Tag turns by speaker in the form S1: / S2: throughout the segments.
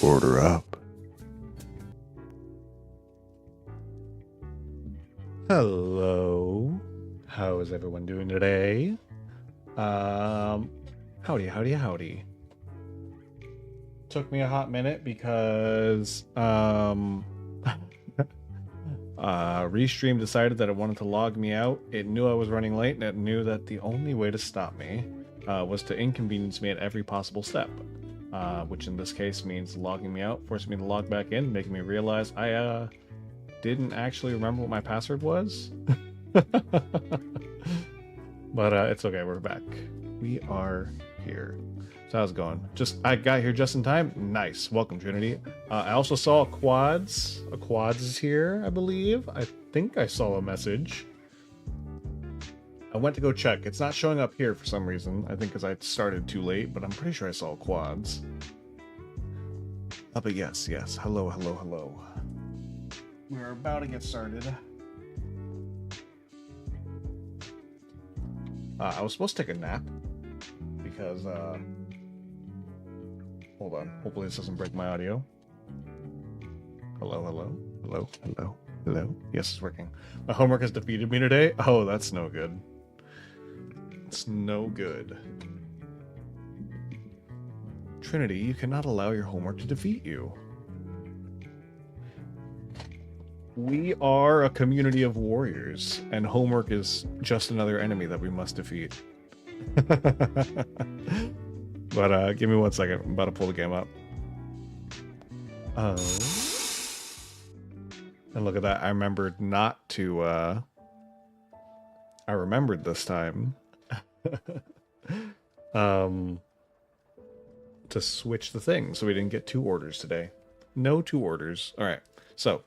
S1: Order up. Hello. How is everyone doing today? Howdy. Took me a hot minute because Restream decided that it wanted to log me out. It knew I was running late, and it knew that the only way to stop me was to inconvenience me at every possible step. Which in this case means logging me out, forcing me to log back in, making me realize I didn't actually remember what my password was. But it's okay, we're back. We are here. So how's it going? I got here just in time. Nice. Welcome, Trinity. I also saw a Quads. A Quads is here, I believe. I think I saw a message. I went to go check. It's not showing up here for some reason. I think because I started too late, but I'm pretty sure I saw Quads. But yes. Hello. We're about to get started. I was supposed to take a nap because, hold on. Hopefully this doesn't break my audio. Hello. Yes, it's working. My homework has defeated me today. Oh, that's no good. It's no good. Trinity, you cannot allow your homework to defeat you. We are a community of warriors, and homework is just another enemy that we must defeat. But give me 1 second. I'm about to pull the game up. Oh. And look at that. I remembered not to, I remembered this time. To switch the thing, so we didn't get 2 orders today. No 2 orders. Alright, so.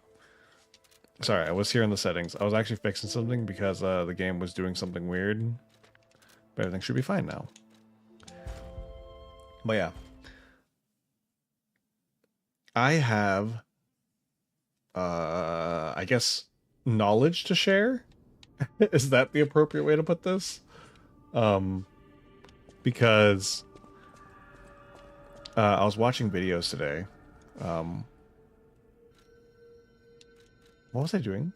S1: Sorry, I was here in the settings. I was actually fixing something because the game was doing something weird. But everything should be fine now. But yeah. I have, I guess, knowledge to share? Is that the appropriate way to put this? Because I was watching videos today. What was I doing?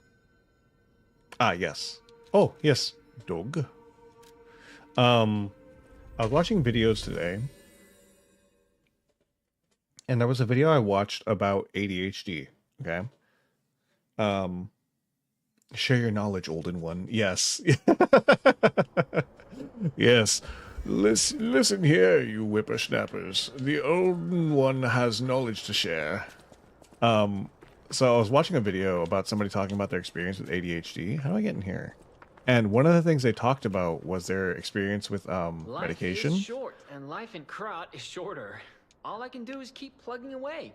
S1: Yes. Oh, yes. Dog. I was watching videos today. And there was a video I watched about ADHD. Okay. Share your knowledge, olden one. Yes. Yes. Listen here, you whippersnappers. The olden one has knowledge to share. So I was watching a video about somebody talking about their experience with ADHD. How do I get in here? And one of the things they talked about was their experience with medication.
S2: Life is short, and life in Krat is shorter. All I can do is keep plugging away.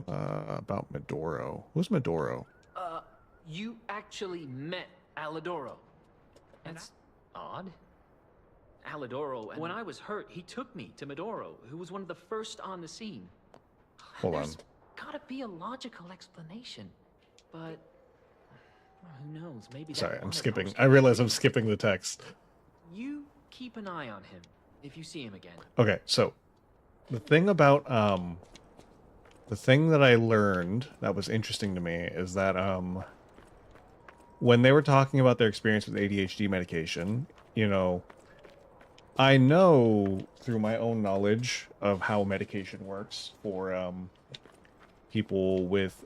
S1: About Medoro. Who's Medoro?
S2: You actually met Alidoro. That's odd. Alidoro, when I was hurt, he took me to Medoro, who was one of the first on the scene.
S1: Hold on.
S2: Gotta be a logical explanation, but who knows? Maybe.
S1: Sorry, I'm skipping. I realize I'm skipping the text.
S2: You keep an eye on him if you see him again.
S1: Okay, so the thing about the thing that I learned that was interesting to me is that when they were talking about their experience with ADHD medication, you know, I know through my own knowledge of how medication works for people with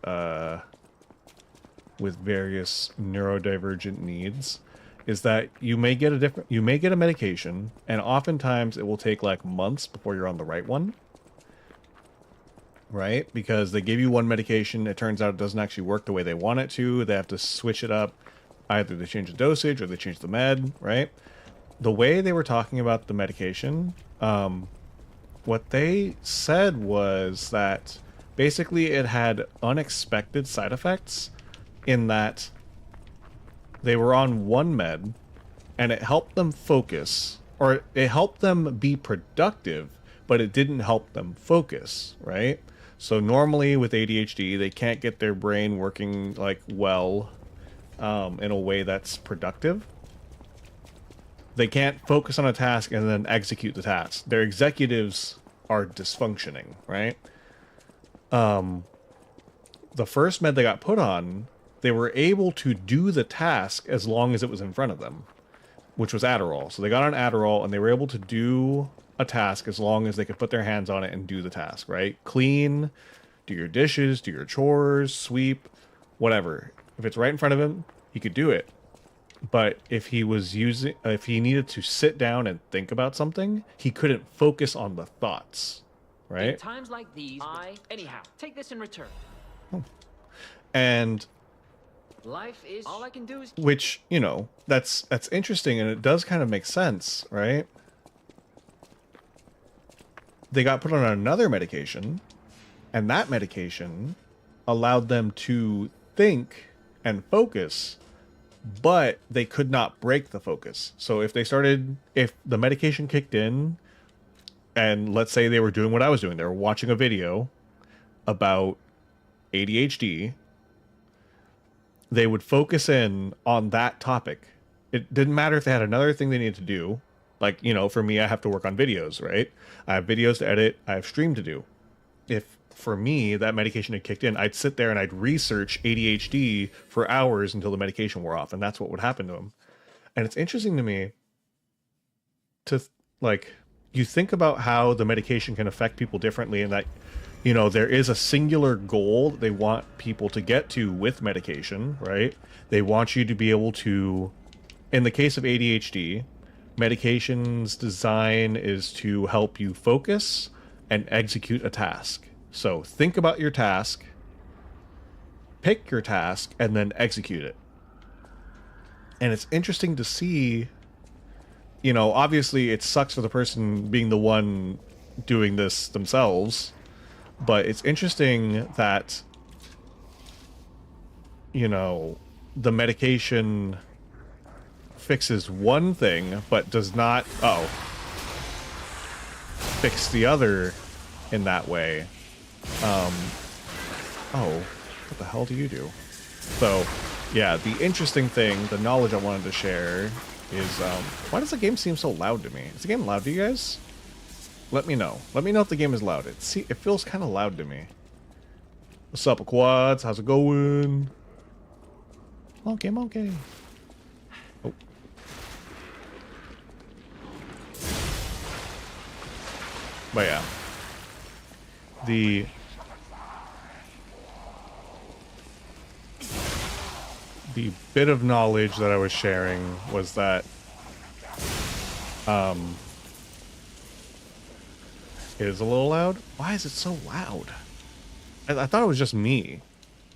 S1: various neurodivergent needs, is that you may get a medication, and oftentimes it will take like months before you're on the right one, right? Because they give you one medication, it turns out it doesn't actually work the way they want it to. They have to switch it up. Either they change the dosage or they change the med, right? The way they were talking about the medication, what they said was that basically it had unexpected side effects in that they were on one med and it helped them focus, or it helped them be productive, but it didn't help them focus, right? So normally with ADHD, they can't get their brain working like well in a way that's productive. They can't focus on a task and then execute the task. Their executives are dysfunctioning, right? The first med they got put on, they were able to do the task as long as it was in front of them, which was Adderall. So they got on Adderall and they were able to do a task as long as they could put their hands on it and do the task, right? Clean, do your dishes, do your chores, sweep, whatever. If it's right in front of him, he could do it. But if he needed to sit down and think about something, he couldn't focus on the thoughts, right?
S2: In times like these, anyhow, take this in return.
S1: And
S2: Life is all I can do is
S1: which, you know, that's interesting, and it does kind of make sense, right? They got put on another medication, and that medication allowed them to think and focus, but they could not break the focus. So if the medication kicked in, and let's say they were doing what I was doing, they were watching a video about ADHD, they would focus in on that topic. It didn't matter if they had another thing they needed to do. Like, you know, for me, I have to work on videos, right? I have videos to edit. I have stream to do. If, for me, that medication had kicked in, I'd sit there and I'd research ADHD for hours until the medication wore off. And that's what would happen to him. And it's interesting to me to, like, you think about how the medication can affect people differently, and that, you know, there is a singular goal that they want people to get to with medication, right? They want you to be able to, in the case of ADHD, medication's design is to help you focus and execute a task. So think about your task, pick your task, and then execute it. And it's interesting to see, you know, obviously it sucks for the person being the one doing this themselves, but it's interesting that, you know, the medication fixes one thing, but does not, fix the other in that way. What the hell do you do? So, yeah, the interesting thing, the knowledge I wanted to share is, why does the game seem so loud to me? Is the game loud to you guys? Let me know. Let me know if the game is loud. It feels kind of loud to me. What's up, Quads? How's it going? Okay. Oh. But yeah. The bit of knowledge that I was sharing was that it is a little loud. Why is it so loud? I thought it was just me.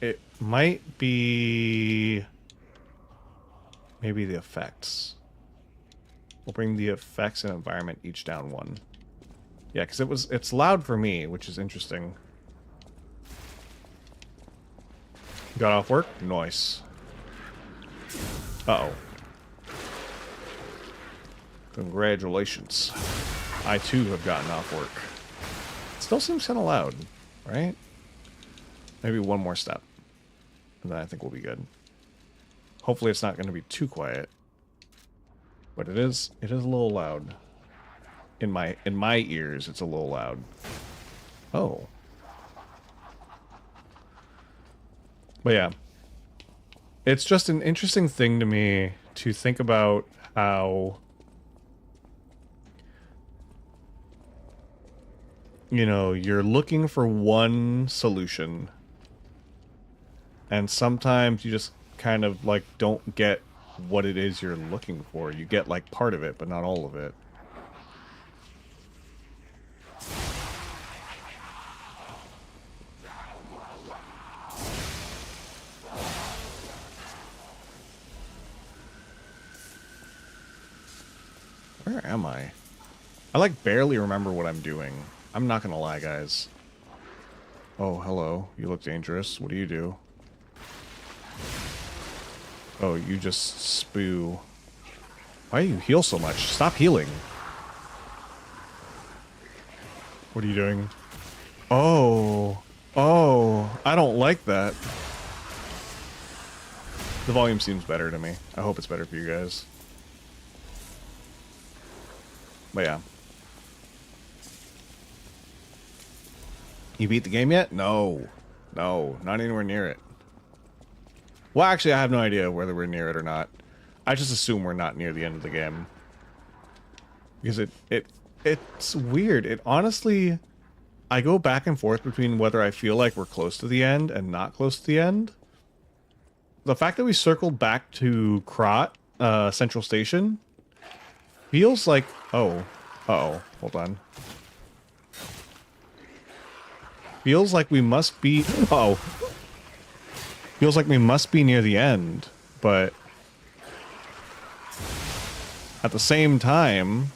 S1: It might be maybe the effects. We'll bring the effects and environment each down one. Yeah, because it's loud for me, which is interesting. Got off work? Nice. Uh-oh. Congratulations. I too have gotten off work. It still seems kind of loud, right? Maybe one more step, and then I think we'll be good. Hopefully it's not going to be too quiet. But it is a little loud. In my ears, it's a little loud. Oh. But yeah. It's just an interesting thing to me to think about how, you know, you're looking for one solution, and sometimes you just kind of, like, don't get what it is you're looking for. You get, like, part of it, but not all of it. Where am I? I, like, barely remember what I'm doing. I'm not gonna lie, guys. Oh, hello. You look dangerous. What do you do? Oh, you just spew. Why do you heal so much? Stop healing. What are you doing? Oh. Oh. I don't like that. The volume seems better to me. I hope it's better for you guys. But yeah. You beat the game yet? No. No, not anywhere near it. Well, actually, I have no idea whether we're near it or not. I just assume we're not near the end of the game. Because it's weird. It honestly... I go back and forth between whether I feel like we're close to the end and not close to the end. The fact that we circled back to Krot, Central Station, feels like... Oh. Uh-oh. Hold on. Feels like we must be... Uh-oh. Feels like we must be near the end, but... At the same time...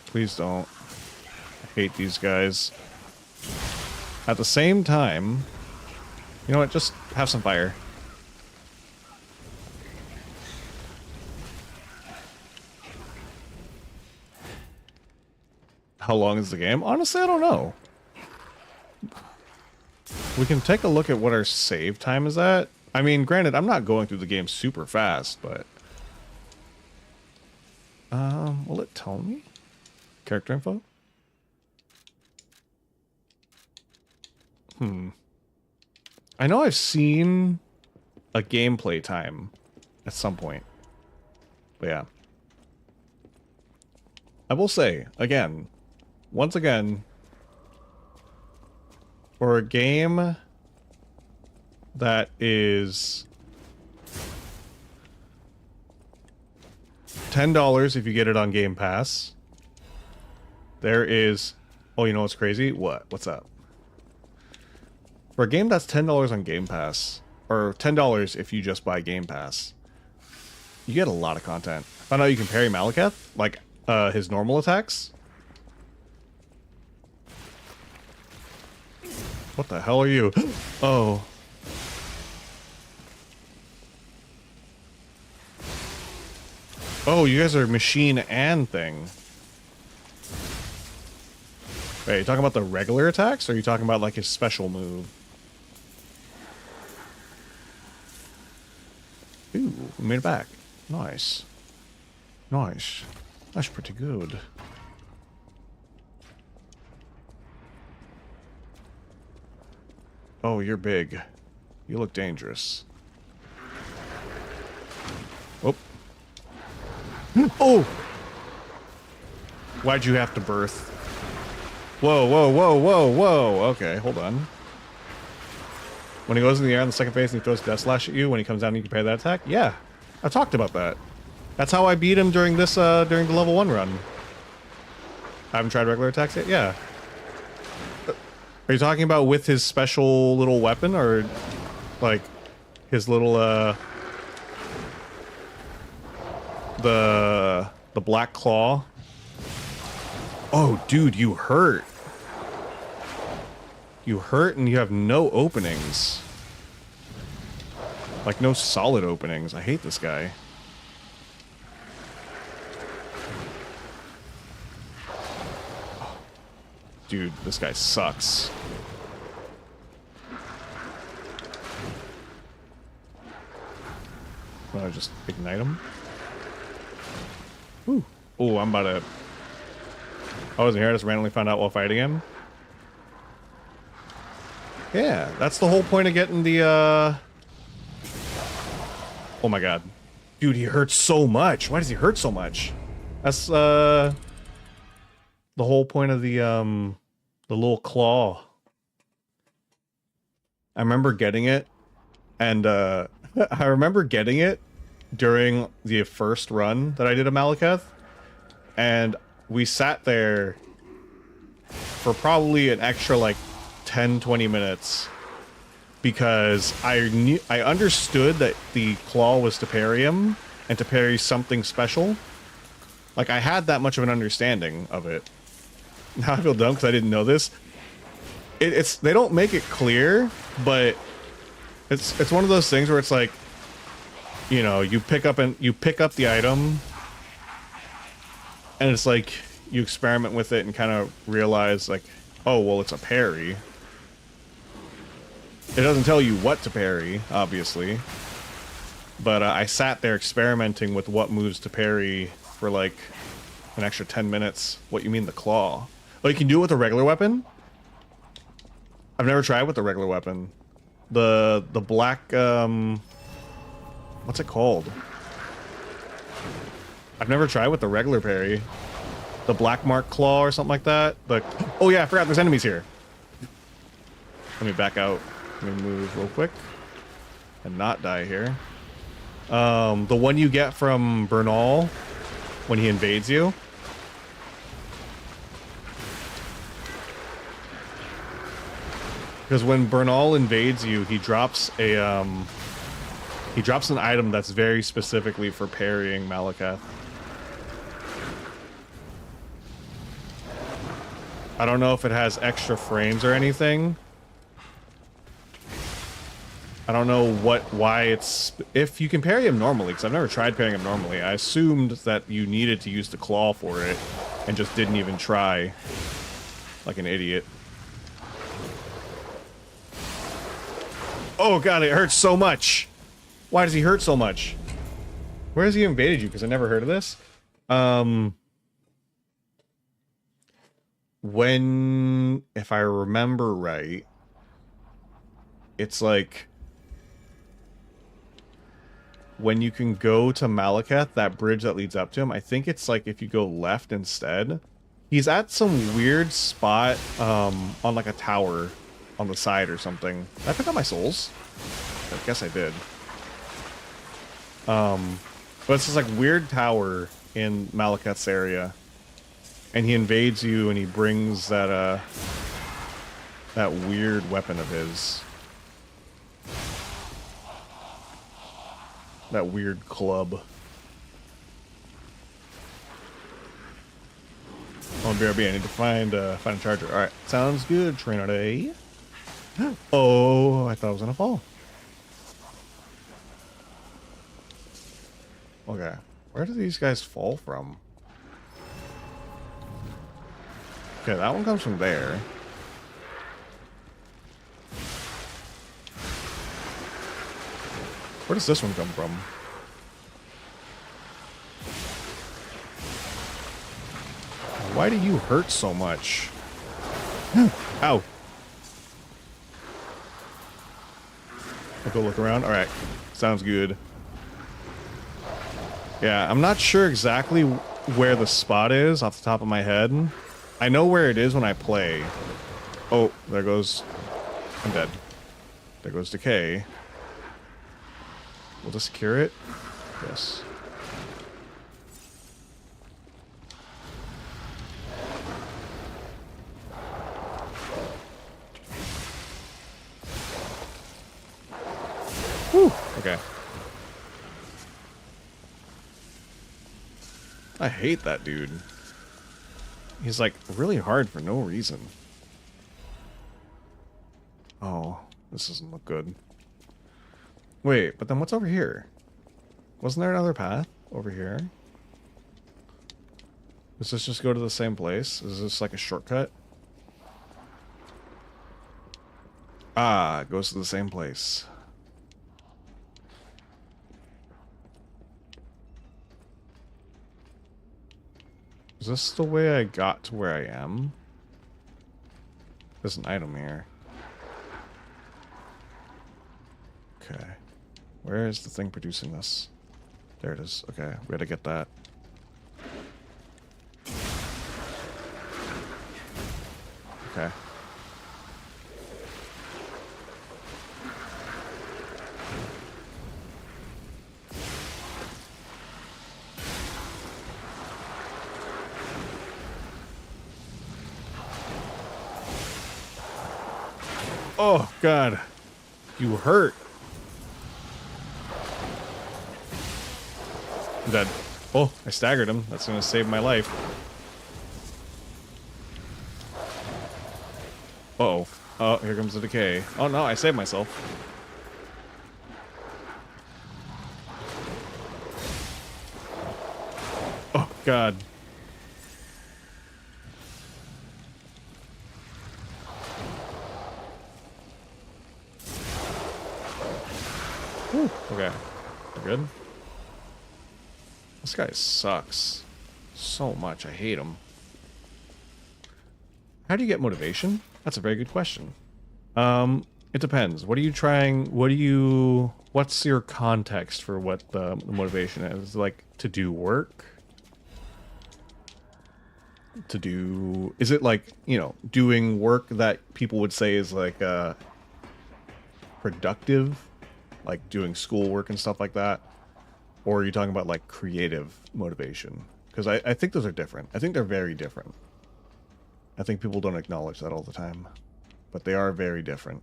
S1: Please don't. I hate these guys. At the same time... You know what? Just have some fire. How long is the game? Honestly, I don't know. We can take a look at what our save time is at. I mean, granted, I'm not going through the game super fast, but... will it tell me? Character info? I know I've seen a gameplay time at some point. But yeah. I will say, again, once again, for a game that is $10 if you get it on Game Pass, there is... Oh, you know what's crazy? What? What's up? For a game that's $10 on Game Pass, or $10 if you just buy Game Pass, you get a lot of content. I know you can parry Malekith, like his normal attacks. What the hell are you? Oh. Oh, you guys are machine and thing. Wait, are you talking about the regular attacks, or are you talking about like his special move? Ooh, we made it back. Nice. Nice. That's pretty good. Oh, you're big. You look dangerous. Oh. Oh! Why'd you have to birth? Whoa, whoa, whoa, whoa, whoa. Okay, hold on. When he goes in the air on the second phase and he throws Death Slash at you, when he comes down you can parry that attack? Yeah. I talked about that. That's how I beat him during this, during the level 1 run. I haven't tried regular attacks yet? Yeah. Are you talking about with his special little weapon, or like his little the black claw? Oh, dude, you hurt. You hurt and you have no openings. Like no solid openings. I hate this guy. Dude, this guy sucks. Wanna just ignite him? Ooh. Ooh, I'm about to... I wasn't here, I just randomly found out while fighting him. Yeah, that's the whole point of getting the, Oh my god. Dude, he hurts so much. Why does he hurt so much? That's, the whole point of the little claw. I remember getting it, and I remember getting it during the first run that I did of Malekith, and we sat there for probably an extra like 10-20 minutes because I understood that the claw was to parry him and to parry something special. Like, I had that much of an understanding of it. Now I feel dumb because I didn't know this. It's they don't make it clear, but it's one of those things where it's like, you know, you pick up the item, and it's like you experiment with it and kind of realize like, oh well, it's a parry. It doesn't tell you what to parry, obviously, but I sat there experimenting with what moves to parry for like An extra 10 minutes. What, you mean the claw? Oh, you can do it with a regular weapon? I've never tried with the regular weapon. The black, what's it called? I've never tried with the regular parry. The black mark claw or something like that. Oh yeah, I forgot there's enemies here. Let me back out. Let me move real quick. And not die here. The one you get from Bernal when he invades you. Because when Bernal invades you, he drops an item that's very specifically for parrying Malekith. I don't know if it has extra frames or anything. I don't know why it's... If you can parry him normally, because I've never tried parrying him normally. I assumed that you needed to use the claw for it, and just didn't even try. Like an idiot. Oh god, it hurts so much! Why does he hurt so much? Where has he invaded you? Because I never heard of this. When... If I remember right... It's like... When you can go to Malekith, that bridge that leads up to him, I think it's like if you go left instead. He's at some weird spot on like a tower on the side or something. Did I pick up my souls? I guess I did. But it's this like weird tower in Malekith's area. And he invades you and he brings that that weird weapon of his. That weird club. Oh, BRB, I need to find a charger. Alright, sounds good, Trainer Day. Oh, I thought I was gonna fall. Okay, where do these guys fall from? Okay, that one comes from there. Where does this one come from? Why do you hurt so much? Ow. I'll go look around. Alright. Sounds good. Yeah, I'm not sure exactly where the spot is off the top of my head. I know where it is when I play. Oh, there goes... I'm dead. There goes Decay. Will this cure it? Yes. Whew. Okay. I hate that dude. He's like really hard for no reason. Oh, this doesn't look good. Wait, but then what's over here? Wasn't there another path over here? Does this just go to the same place? Is this like a shortcut? Ah, it goes to the same place. Is this the way I got to where I am? There's an item here. Okay. Where is the thing producing this? There it is. Okay, we gotta get that. Okay. Oh, God. You hurt. I'm dead. Oh, I staggered him. That's going to save my life. Uh-oh. Oh, here comes the decay. Oh, no, I saved myself. Oh, God. Whew. Okay. We're good. This guy sucks. so much. I hate them. How do you get motivation? That's a very good question. It depends. What are you trying? What's your context for what the motivation is? Like, to do work? Is it like, you know, doing work that people would say is like, productive? Like doing schoolwork and stuff like that? Or are you talking about like creative motivation? Because I think those are different. I think they're very different. I think people don't acknowledge that all the time. But they are very different.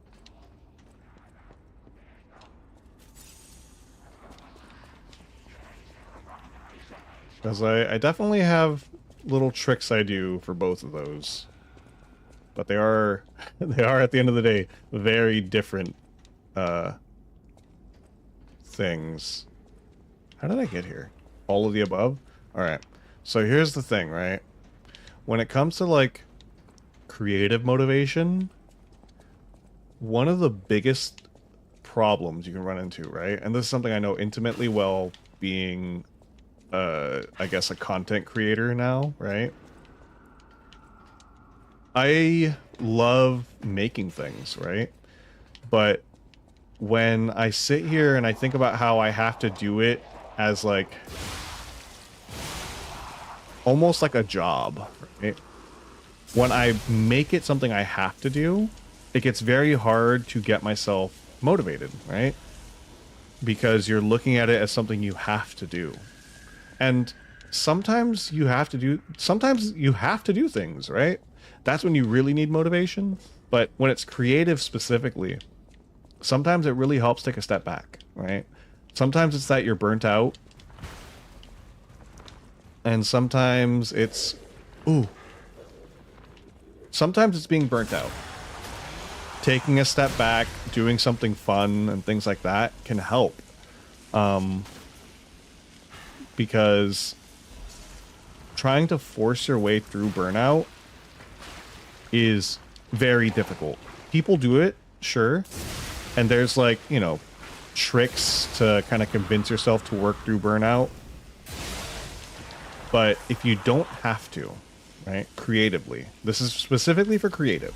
S1: Because I definitely have little tricks I do for both of those. But they are at the end of the day very different things. How did I get here? All of the above? Alright. So here's the thing, right? When it comes to like creative motivation, one of the biggest problems you can run into, right? And this is something I know intimately well, being I guess a content creator now, right? I love making things, right? But when I sit here and I think about how I have to do it as like almost like a job, right? When I make it something I have to do, it gets very hard to get myself motivated, right? Because you're looking at it as something you have to do. And sometimes you have to do things, right? That's when you really need motivation. But when it's creative specifically, sometimes it really helps take a step back, right? Sometimes it's that you're burnt out. And sometimes it's... Sometimes it's being burnt out. Taking a step back, doing something fun and things like that can help. Because trying to force your way through burnout is very difficult. People do it, sure. And there's like, you know, tricks to kind of convince yourself to work through burnout. But if you don't have to, right, creatively, this is specifically for creative.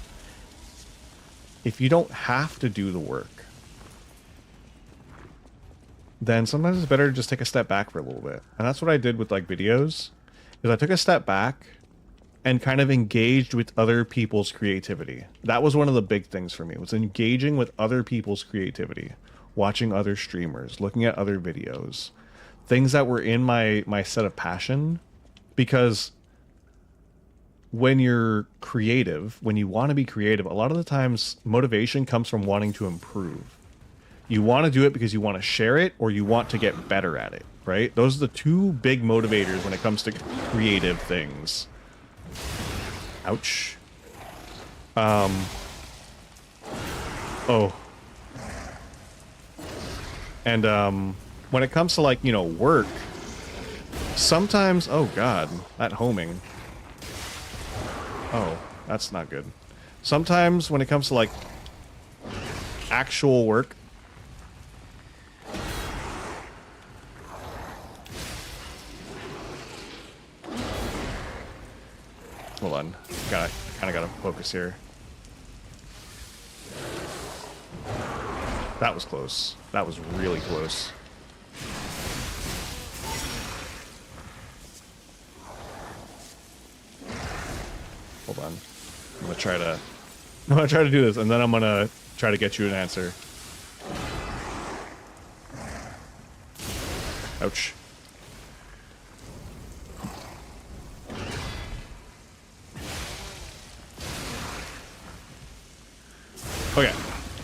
S1: If you don't have to do the work, then sometimes it's better to just take a step back for a little bit. And that's what I did with like videos, is I took a step back and kind of engaged with other people's creativity. That was one of the big things for me, was engaging with other people's creativity, watching other streamers, looking at other videos, things that were in my set of passion. Because when you're creative, when you want to be creative, a lot of the times motivation comes from wanting to improve. You want to do it because you want to share it, or you want to get better at it, right? Those are the two big motivators when it comes to creative things. Ouch. Oh. And when it comes to like, you know, work, sometimes, oh god, that homing. Oh, that's not good. Sometimes when it comes to like actual work, hold on, kind of gotta focus here. That was close. That was really close. Hold on. I'm gonna try to do this, and then I'm gonna try to get you an answer. Ouch. Okay,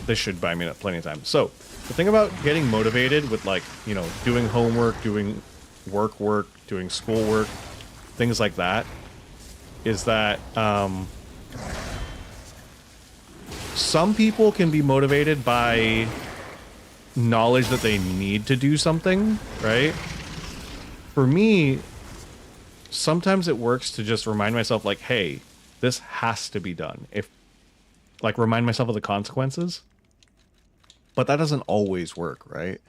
S1: this should buy me plenty of time. So, the thing about getting motivated with, like, you know, doing homework, doing work, doing schoolwork, things like that, is that some people can be motivated by knowledge that they need to do something, right? For me, sometimes it works to just remind myself, like, hey, this has to be done. Like, remind myself of the consequences. But that doesn't always work, right?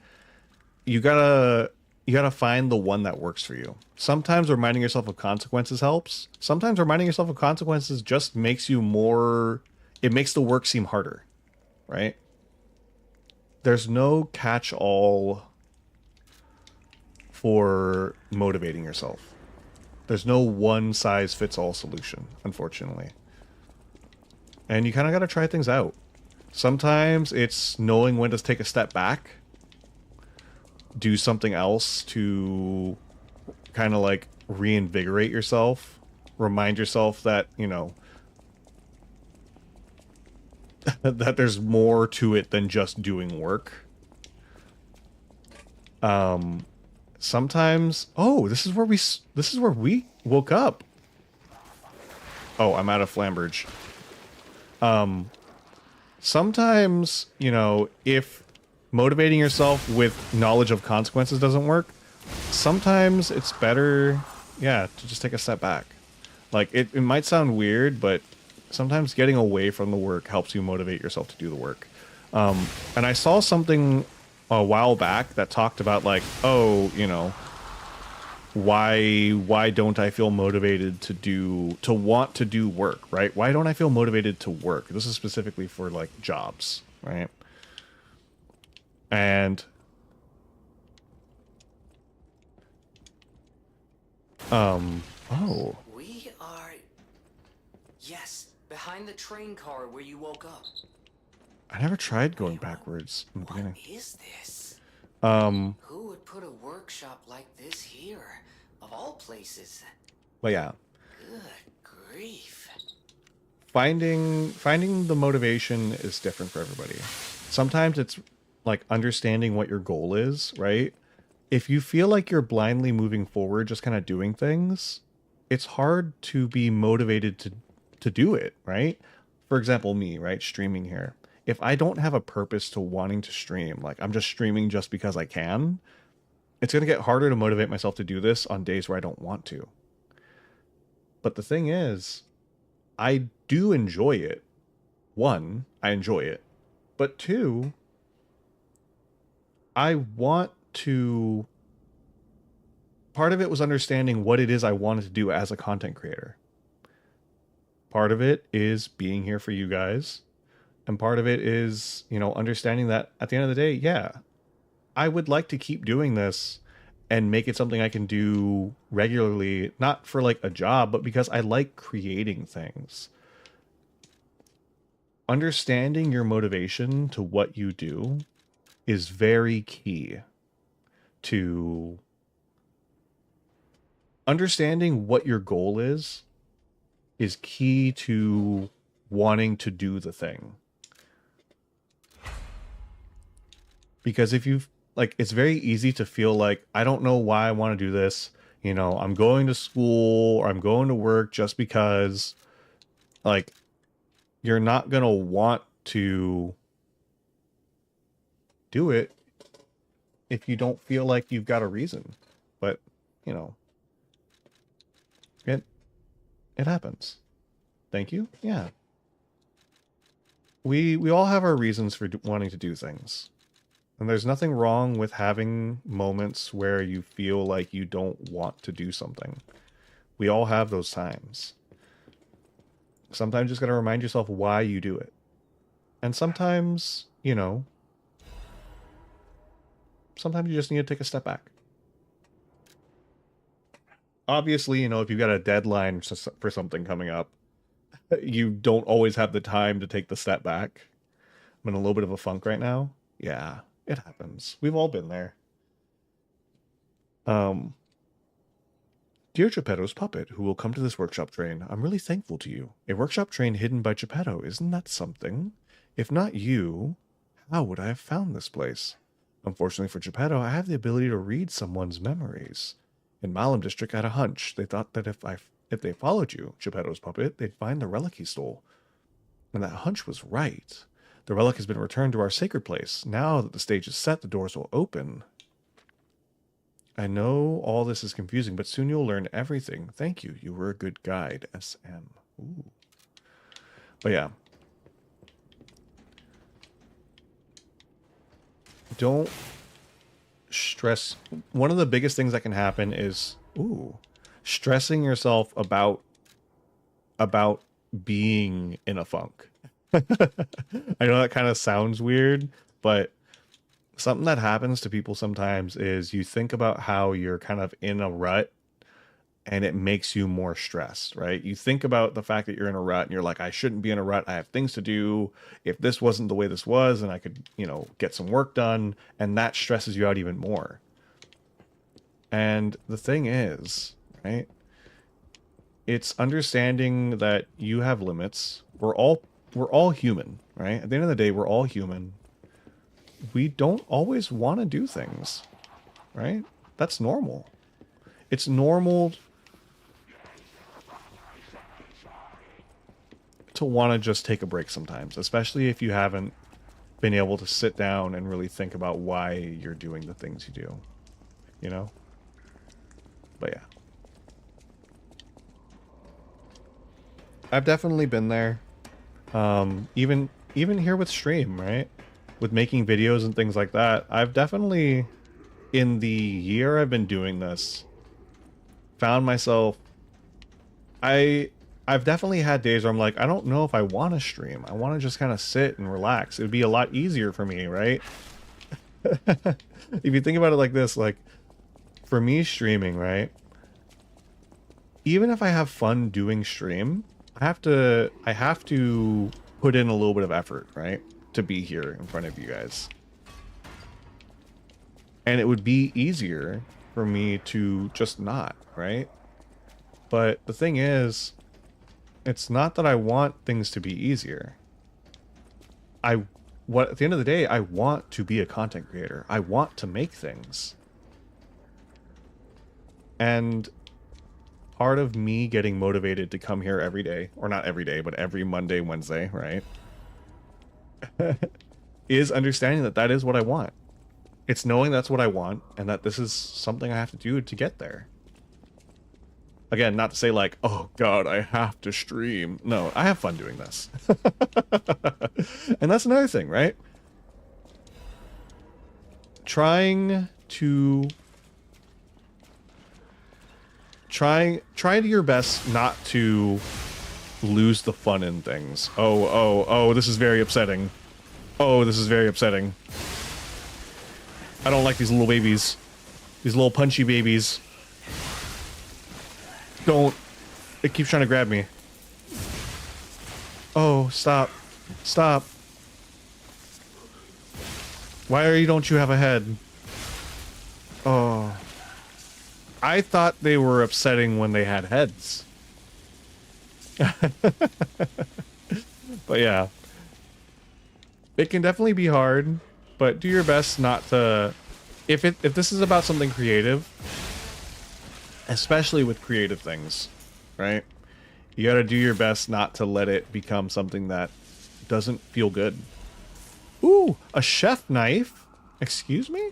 S1: You gotta you gotta find the one that works for you. Sometimes reminding yourself of consequences helps. Sometimes reminding yourself of consequences just makes you more... It makes the work seem harder, right? There's no catch-all for motivating yourself. There's no one-size-fits-all solution, unfortunately. And you kind of got to try things out. Sometimes it's knowing when to take a step back, do something else to kind of like reinvigorate yourself, remind yourself that, you know, that there's more to it than just doing work. Sometimes, oh, this is where we woke up. Oh, I'm out of Flamberge. Sometimes, you know, if motivating yourself with knowledge of consequences doesn't work, sometimes it's better, yeah, to just take a step back. Like, it might sound weird, but sometimes getting away from the work helps you motivate yourself to do the work. And I saw something a while back that talked about, like, oh, you know, why don't I feel motivated to want to do work, right? Why don't I feel motivated to work? This is specifically for like jobs, right? And oh,
S3: We are, yes, behind the train car where you woke up.
S1: I never tried going backwards in the beginning.
S3: What is this? Who would put a workshop like this here, of all places?
S1: But yeah,
S3: Good grief.
S1: finding the motivation is different for everybody. Sometimes it's like understanding what your goal is, right? If you feel like you're blindly moving forward, just kind of doing things, it's hard to be motivated to do it, right? For example, me, right? Streaming here. If I don't have a purpose to wanting to stream, like I'm just streaming just because I can, it's going to get harder to motivate myself to do this on days where I don't want to. But the thing is, I do enjoy it. One, I enjoy it. But two, I want to... Part of it was understanding what it is I wanted to do as a content creator. Part of it is being here for you guys. And part of it is, you know, understanding that at the end of the day, yeah, I would like to keep doing this and make it something I can do regularly, not for like a job, but because I like creating things. Understanding your motivation to what you do is very key to understanding what your goal is key to wanting to do the thing. Because if you like, it's very easy to feel like, I don't know why I want to do this. You know, I'm going to school or I'm going to work just because, like, you're not going to want to do it if you don't feel like you've got a reason. But, you know, it happens. Thank you. Yeah. We all have our reasons for wanting to do things. And there's nothing wrong with having moments where you feel like you don't want to do something. We all have those times. Sometimes you just got to remind yourself why you do it. And sometimes, you know, sometimes you just need to take a step back. Obviously, you know, if you've got a deadline for something coming up, you don't always have the time to take the step back. I'm in a little bit of a funk right now. Yeah, it happens. We've all been there. Dear Geppetto's puppet, who will come to this workshop train, I'm really thankful to you. A workshop train hidden by Geppetto, isn't that something? If not you, how would I have found this place? Unfortunately for Geppetto, I have the ability to read someone's memories. In Malum District, I had a hunch. They thought that if they followed you, Geppetto's puppet, they'd find the relic he stole. And that hunch was right. The relic has been returned to our sacred place. Now that the stage is set, the doors will open. I know all this is confusing, but soon you'll learn everything. Thank you. You were a good guide, SM. Ooh. But yeah. Don't stress. One of the biggest things that can happen is stressing yourself about being in a funk. I know that kind of sounds weird, but something that happens to people sometimes is you think about how you're kind of in a rut and it makes you more stressed, right? You think about the fact that you're in a rut and you're like, I shouldn't be in a rut. I have things to do. If this wasn't the way this was, and I could, get some work done, and that stresses you out even more. And the thing is, right? It's understanding that you have limits. We're all human, right? At the end of the day, we're all human. We don't always want to do things, right? That's normal. It's normal to want to just take a break sometimes, especially if you haven't been able to sit down and really think about why you're doing the things you do, But yeah. I've definitely been there. Even here with stream, right? With making videos and things like that, I've definitely, in the year I've been doing this, found myself, I've definitely had days where I'm like, I don't know if I want to stream. I want to just kind of sit and relax. It would be a lot easier for me, right? If you think about it like this, like, for me streaming, right? Even if I have fun doing stream, I have to put in a little bit of effort, right? To be here in front of you guys. And it would be easier for me to just not, right? But the thing is, it's not that I want things to be easier. At the end of the day, I want to be a content creator. I want to make things. And part of me getting motivated to come here every day, or not every day, but every Monday, Wednesday, right? is understanding that that is what I want. It's knowing that's what I want and that this is something I have to do to get there. Again, not to say like, oh God, I have to stream. No, I have fun doing this. And that's another thing, right? Trying your best not to lose the fun in things. Oh, this is very upsetting. Oh, this is very upsetting. I don't like these little babies. These little punchy babies. Don't. It keeps trying to grab me. Oh, stop. Stop. Why don't you have a head? Oh. I thought they were upsetting when they had heads. But yeah. It can definitely be hard, but do your best not to... If this is about something creative, especially with creative things, right? You gotta do your best not to let it become something that doesn't feel good. Ooh, a chef knife? Excuse me?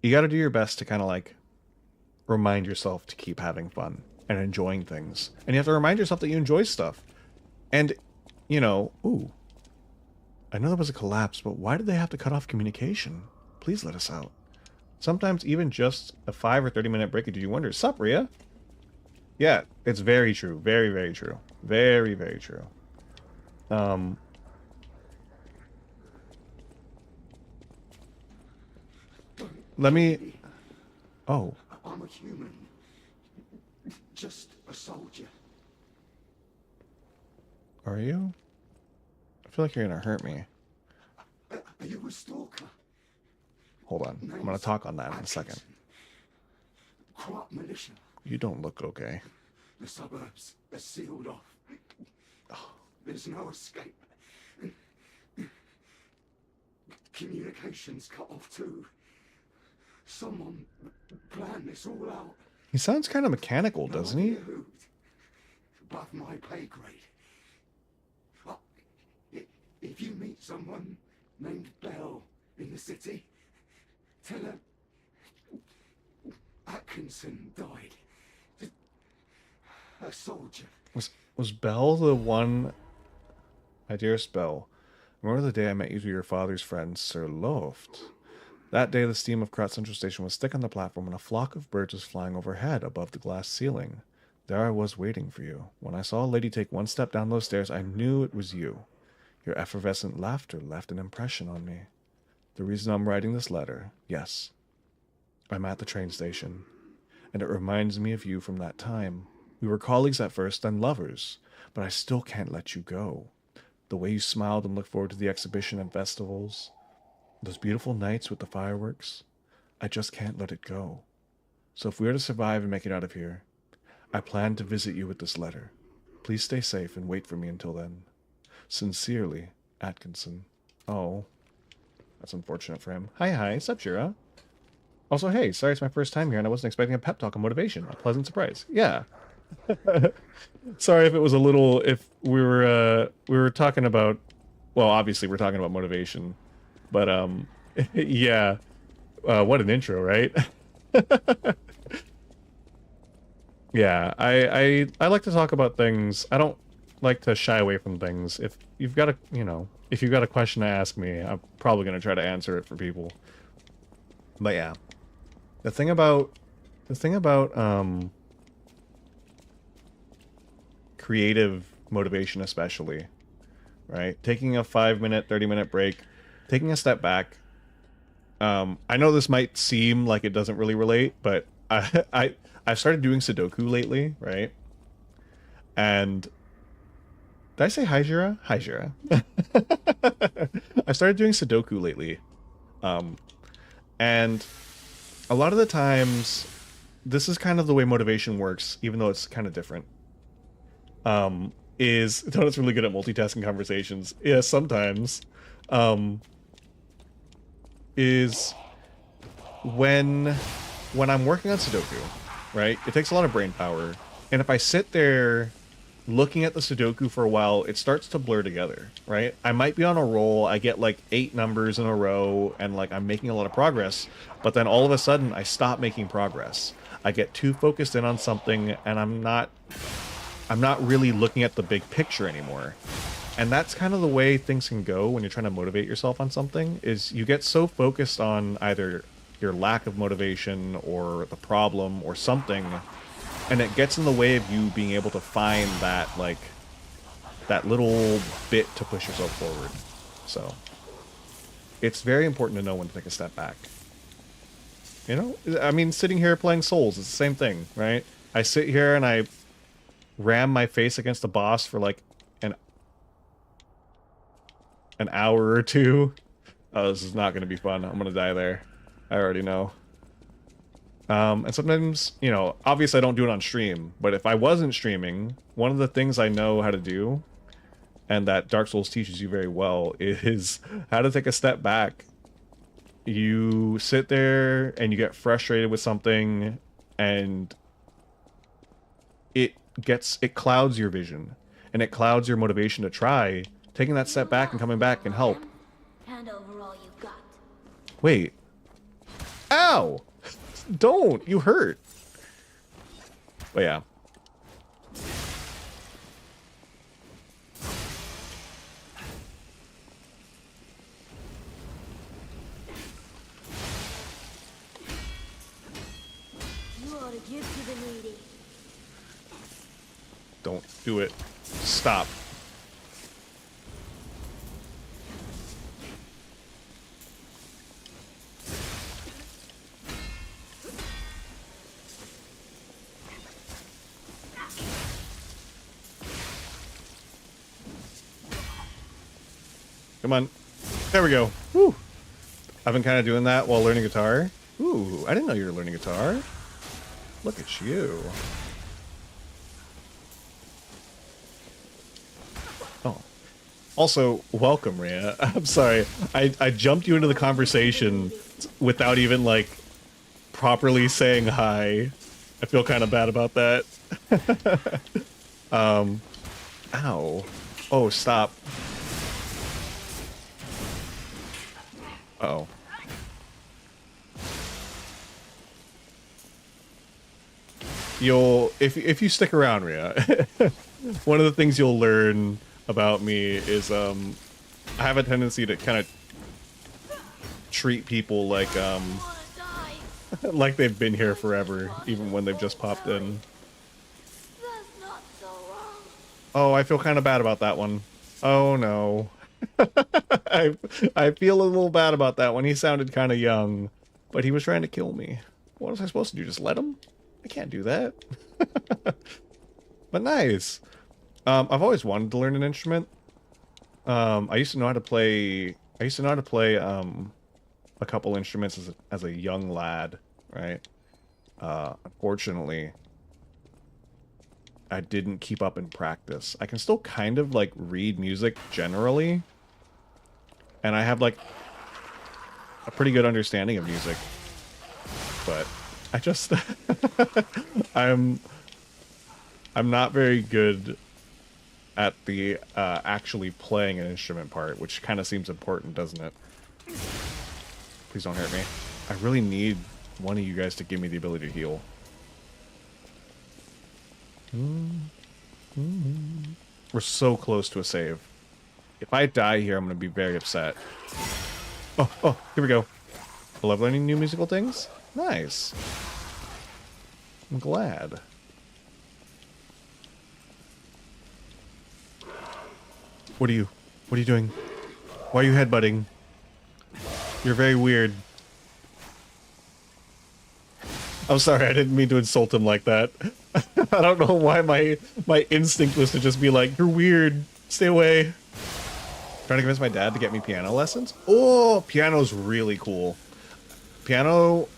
S1: You gotta do your best to kind of like remind yourself to keep having fun and enjoying things. And you have to remind yourself that you enjoy stuff. And, ooh. I know there was a collapse, but why did they have to cut off communication? Please let us out. Sometimes even just a 5 or 30-minute break, do you wonder, sup, Rhea? Yeah, it's very true. Very, very true. Very, very true. Let me... Oh.
S4: I'm a human. Just a soldier.
S1: Are you? I feel like you're gonna hurt me.
S4: Are you a stalker?
S1: Hold on. I'm gonna talk on that in a second.
S4: Crop militia.
S1: You don't look okay.
S4: The suburbs are sealed off. There's no escape. Communications cut off too. Someone planned this all out.
S1: He sounds kind of mechanical, doesn't he?
S4: Above my pay grade. If you meet someone named Bell in the city, tell her Atkinson died. A soldier.
S1: Was Bell the one? My dearest Bell, remember the day I met you through your father's friend, Sir Loft? That day, the steam of Krat Central Station was thick on the platform, and a flock of birds was flying overhead above the glass ceiling. There I was waiting for you. When I saw a lady take one step down those stairs, I knew it was you. Your effervescent laughter left an impression on me. The reason I'm writing this letter, yes, I'm at the train station, and it reminds me of you from that time. We were colleagues at first, then lovers, but I still can't let you go. The way you smiled and looked forward to the exhibition and festivals, those beautiful nights with the fireworks, I just can't let it go. So if we are to survive and make it out of here, I plan to visit you with this letter. Please stay safe and wait for me until then. Sincerely, Atkinson. Oh, that's unfortunate for him. Hi, sup, Jira? Also, hey, sorry it's my first time here and I wasn't expecting a pep talk on motivation. A pleasant surprise. Yeah. Sorry if it was a little, if we were talking about, well, obviously we're talking about motivation, but, yeah. What an intro, right? Yeah, I like to talk about things. I don't like to shy away from things. If you've got a, if you've got a question to ask me, I'm probably going to try to answer it for people. But yeah. The thing about creative motivation especially, right? Taking a 5-minute, 30-minute break, taking a step back. I know this might seem like it doesn't really relate, but I've started doing Sudoku lately, right? And did I say hi, Jira? Hi, Jira. I started doing Sudoku lately. And a lot of the times, this is kind of the way motivation works, even though it's kind of different. Donut's really good at multitasking conversations. Yeah, sometimes. Is when I'm working on Sudoku, right? It takes a lot of brain power. And if I sit there looking at the Sudoku for a while, it starts to blur together, right? I might be on a roll, I get like 8 numbers in a row, and like I'm making a lot of progress, but then all of a sudden I stop making progress. I get too focused in on something, and I'm not really looking at the big picture anymore. And that's kind of the way things can go when you're trying to motivate yourself on something, is you get so focused on either your lack of motivation or the problem or something, and it gets in the way of you being able to find that, like, that little bit to push yourself forward. So it's very important to know when to take a step back. You know, I mean, sitting here playing Souls, it's the same thing, right? I sit here and I ram my face against the boss for like an hour or two. Oh, this is not going to be fun. I'm going to die there. I already know. And sometimes, you know, obviously I don't do it on stream, but if I wasn't streaming, one of the things I know how to do, and that Dark Souls teaches you very well, is how to take a step back. You sit there and you get frustrated with something, and it clouds your vision, and it clouds your motivation to try. Taking that step back and coming back can help.
S5: Hand over all you got.
S1: Wait. Ow! Don't! You hurt! But yeah.
S5: You ought to give to the needy.
S1: Don't do it. Stop. Come on. There we go. Woo! I've been kind of doing that while learning guitar. Ooh, I didn't know you were learning guitar. Look at you. Oh. Also, welcome, Rhea. I'm sorry. I jumped you into the conversation without even, like, properly saying hi. I feel kind of bad about that. Ow. Oh, stop. Uh-oh. If you stick around, Rhea, one of the things you'll learn about me is I have a tendency to kind of treat people like
S5: Wanna die?
S1: like they've been here forever, even when they've just popped in.
S5: That's not so wrong.
S1: Oh, I feel kind of bad about that one. Oh no. I feel a little bad about that one. He sounded kind of young, but he was trying to kill me. What was I supposed to do? Just let him? I can't do that. But nice. I've always wanted to learn an instrument. I used to know how to play. A couple instruments as a young lad, right? Unfortunately, I didn't keep up in practice. I can still kind of like read music generally, and I have like a pretty good understanding of music, but I just I'm not very good at the actually playing an instrument part, which kind of seems important, doesn't it? Please don't hurt me. I really need one of you guys to give me the ability to heal. We're so close to a save. If I die here, I'm going to be very upset. Oh, here we go. I love learning new musical things. Nice. I'm glad. What are you doing? Why are you headbutting? You're very weird. I'm sorry, I didn't mean to insult him like that. I don't know why my instinct was to just be like, you're weird, stay away. Trying to convince my dad to get me piano lessons? Oh, piano's really cool. Piano,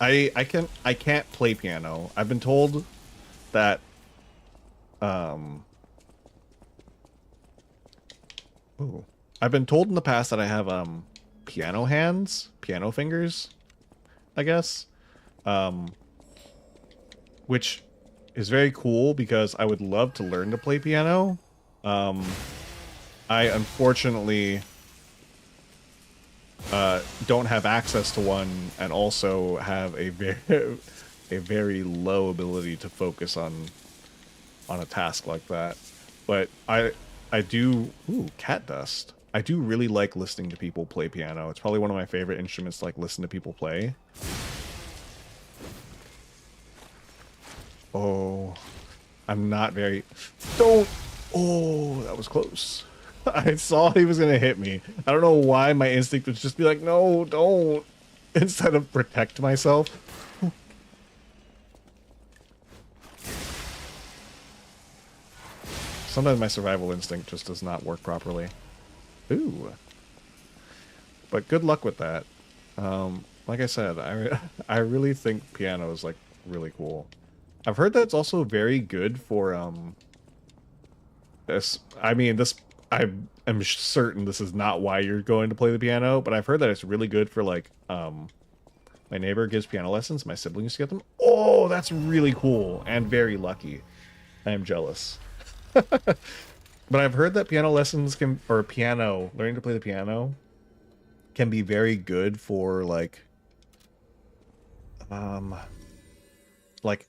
S1: I can't play piano. I've been told that I've been told in the past that I have piano hands, piano fingers, I guess. Which is very cool because I would love to learn to play piano. I unfortunately don't have access to one, and also have a very low ability to focus on a task like that. But I do. Ooh, cat dust. I do really like listening to people play piano. It's probably one of my favorite instruments to like listen to people play. Oh, I'm not very... Don't... Oh, that was close. I saw he was going to hit me. I don't know why my instinct was just be like, no, don't. Instead of protect myself. Sometimes my survival instinct just does not work properly. Ooh. But good luck with that. Like I said, I really think piano is like really cool. I've heard that it's also very good for this. I mean, this. I am certain this is not why you're going to play the piano, but I've heard that it's really good for like my neighbor gives piano lessons. My siblings get them. Oh, that's really cool and very lucky. I am jealous. But I've heard that piano lessons can, or piano, learning to play the piano can be very good for like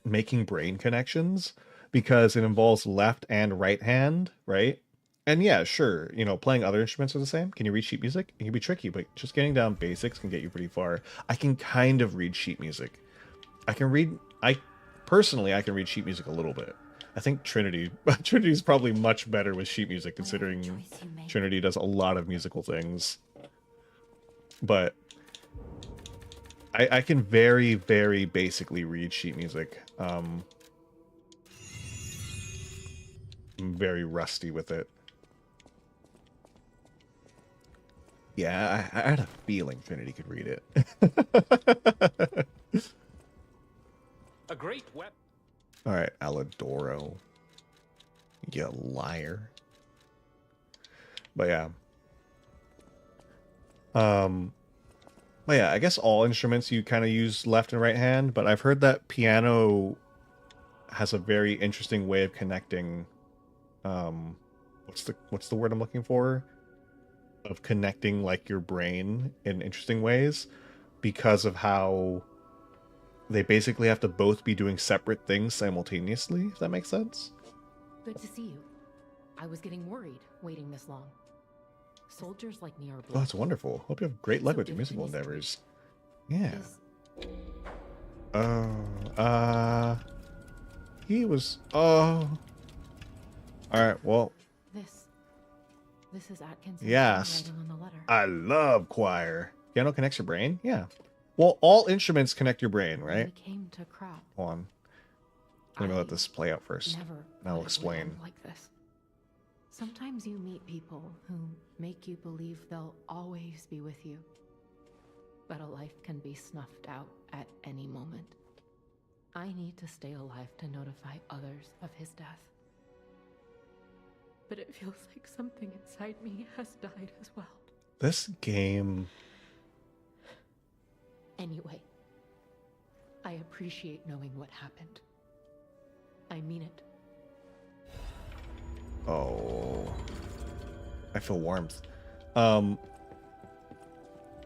S1: making brain connections, because it involves left and right hand, right? And yeah, sure, you know, playing other instruments are the same. Can you read sheet music? It can be tricky, but just getting down basics can get you pretty far. I can kind of read sheet music. I can read sheet music a little bit. I think Trinity's probably much better with sheet music, considering Trinity does a lot of musical things. But I can very, very basically read sheet music. I'm very rusty with it. Yeah, I had a feeling Trinity could read it.
S2: A great weapon.
S1: All right, Alidoro. You liar. But yeah. But yeah, I guess all instruments you kind of use left and right hand, but I've heard that piano has a very interesting way of connecting. What's the word I'm looking for? Of connecting like your brain in interesting ways, because of how they basically have to both be doing separate things simultaneously, if that makes sense.
S6: Good to see you. I was getting worried waiting this long. Soldiers like me are
S1: Oh, that's wonderful. Hope you have great luck
S6: So
S1: with your musical
S6: gift in
S1: endeavors. Yeah.
S6: Is
S1: He was. Oh. All right. Well,
S6: this is Atkinson's
S1: yes.
S6: handwriting on the letter.
S1: I love choir. Piano connects your brain. Yeah. Well, all instruments connect your brain,
S6: When
S1: right?
S6: we came to crop.
S1: Hold on. Let me let this play out first.
S6: Never
S1: And I'll
S6: thought it would
S1: explain.
S6: end like this. Sometimes you meet people who make you believe they'll always be with you. But a life can be snuffed out at any moment. I need to stay alive to notify others of his death. But it feels like something inside me has died as well.
S1: This game.
S6: Anyway, I appreciate knowing what happened. I mean it.
S1: Oh. I feel warmth.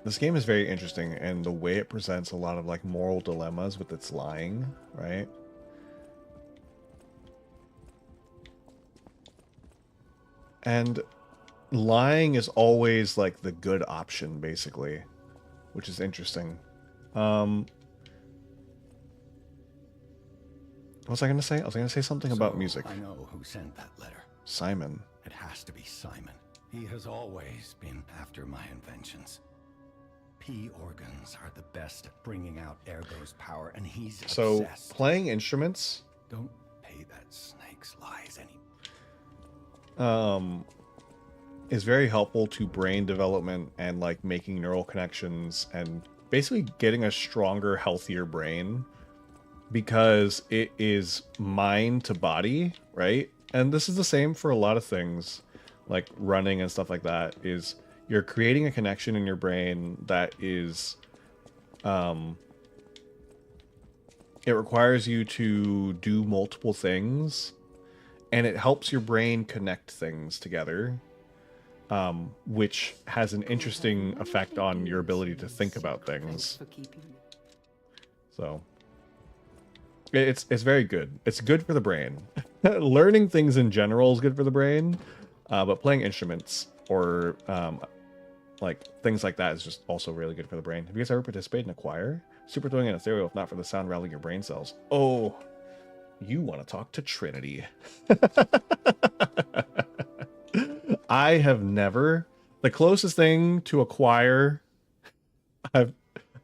S1: This game is very interesting, and the way it presents a lot of like moral dilemmas with its lying, right? And lying is always like the good option, basically, which is interesting. What was I going to say? I was going to say something about music.
S7: I know who sent that letter.
S1: Simon.
S7: It has to be Simon. He has always been after my inventions. P organs are the best at bringing out Ergo's power, and he's
S1: So,
S7: obsessed.
S1: playing instruments
S7: Don't pay that snake's lies any.
S1: is very helpful to brain development and like making neural connections and basically getting a stronger, healthier brain, because it is mind to body, right? And this is the same for a lot of things like running and stuff like that. Is you're creating a connection in your brain that is it requires you to do multiple things, and it helps your brain connect things together, which has an interesting effect on your ability to think about things. So it's very good. It's good for the brain. Learning things in general is good for the brain, but playing instruments or like things like that is just also really good for the brain. Have you guys ever participated in a choir? Super throwing in ethereal, if not for the sound rattling your brain cells. Oh, you want to talk to Trinity. I have never. The closest thing to a choir I've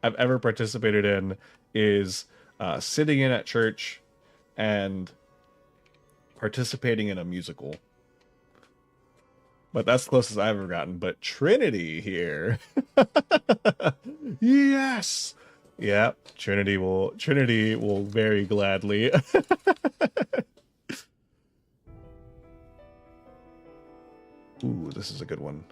S1: ever participated in is sitting in at church and participating in a musical. But that's the closest I've ever gotten. But Trinity here. Yes. Yep. Trinity will very gladly. Ooh, this is a good one.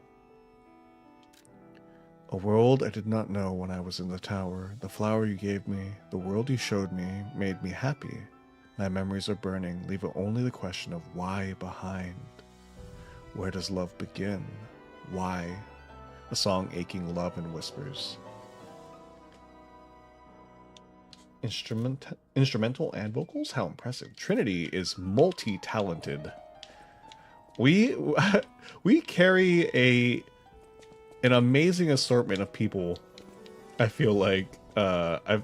S1: A world I did not know when I was in the tower. The flower you gave me, the world you showed me, made me happy. My memories are burning, leaving only the question of why behind. Where does love begin? Why? A song aching love and whispers. Instrumental and vocals? How impressive. Trinity is multi-talented. We carry an amazing assortment of people, I feel like, I've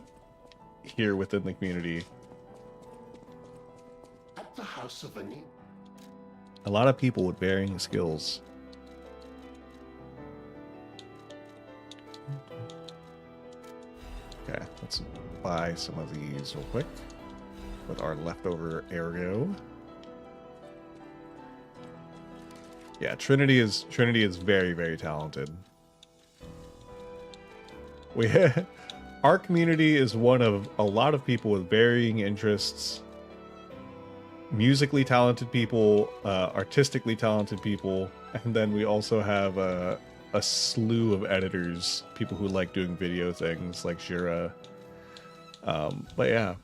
S1: here within the community.
S4: At the house of a new.
S1: A lot of people with varying skills. Okay, let's buy some of these real quick with our leftover ergo. Yeah, Trinity is very, very talented. Our community is one of a lot of people with varying interests. Musically talented people, artistically talented people, and then we also have a slew of editors, people who like doing video things like Shira. But yeah.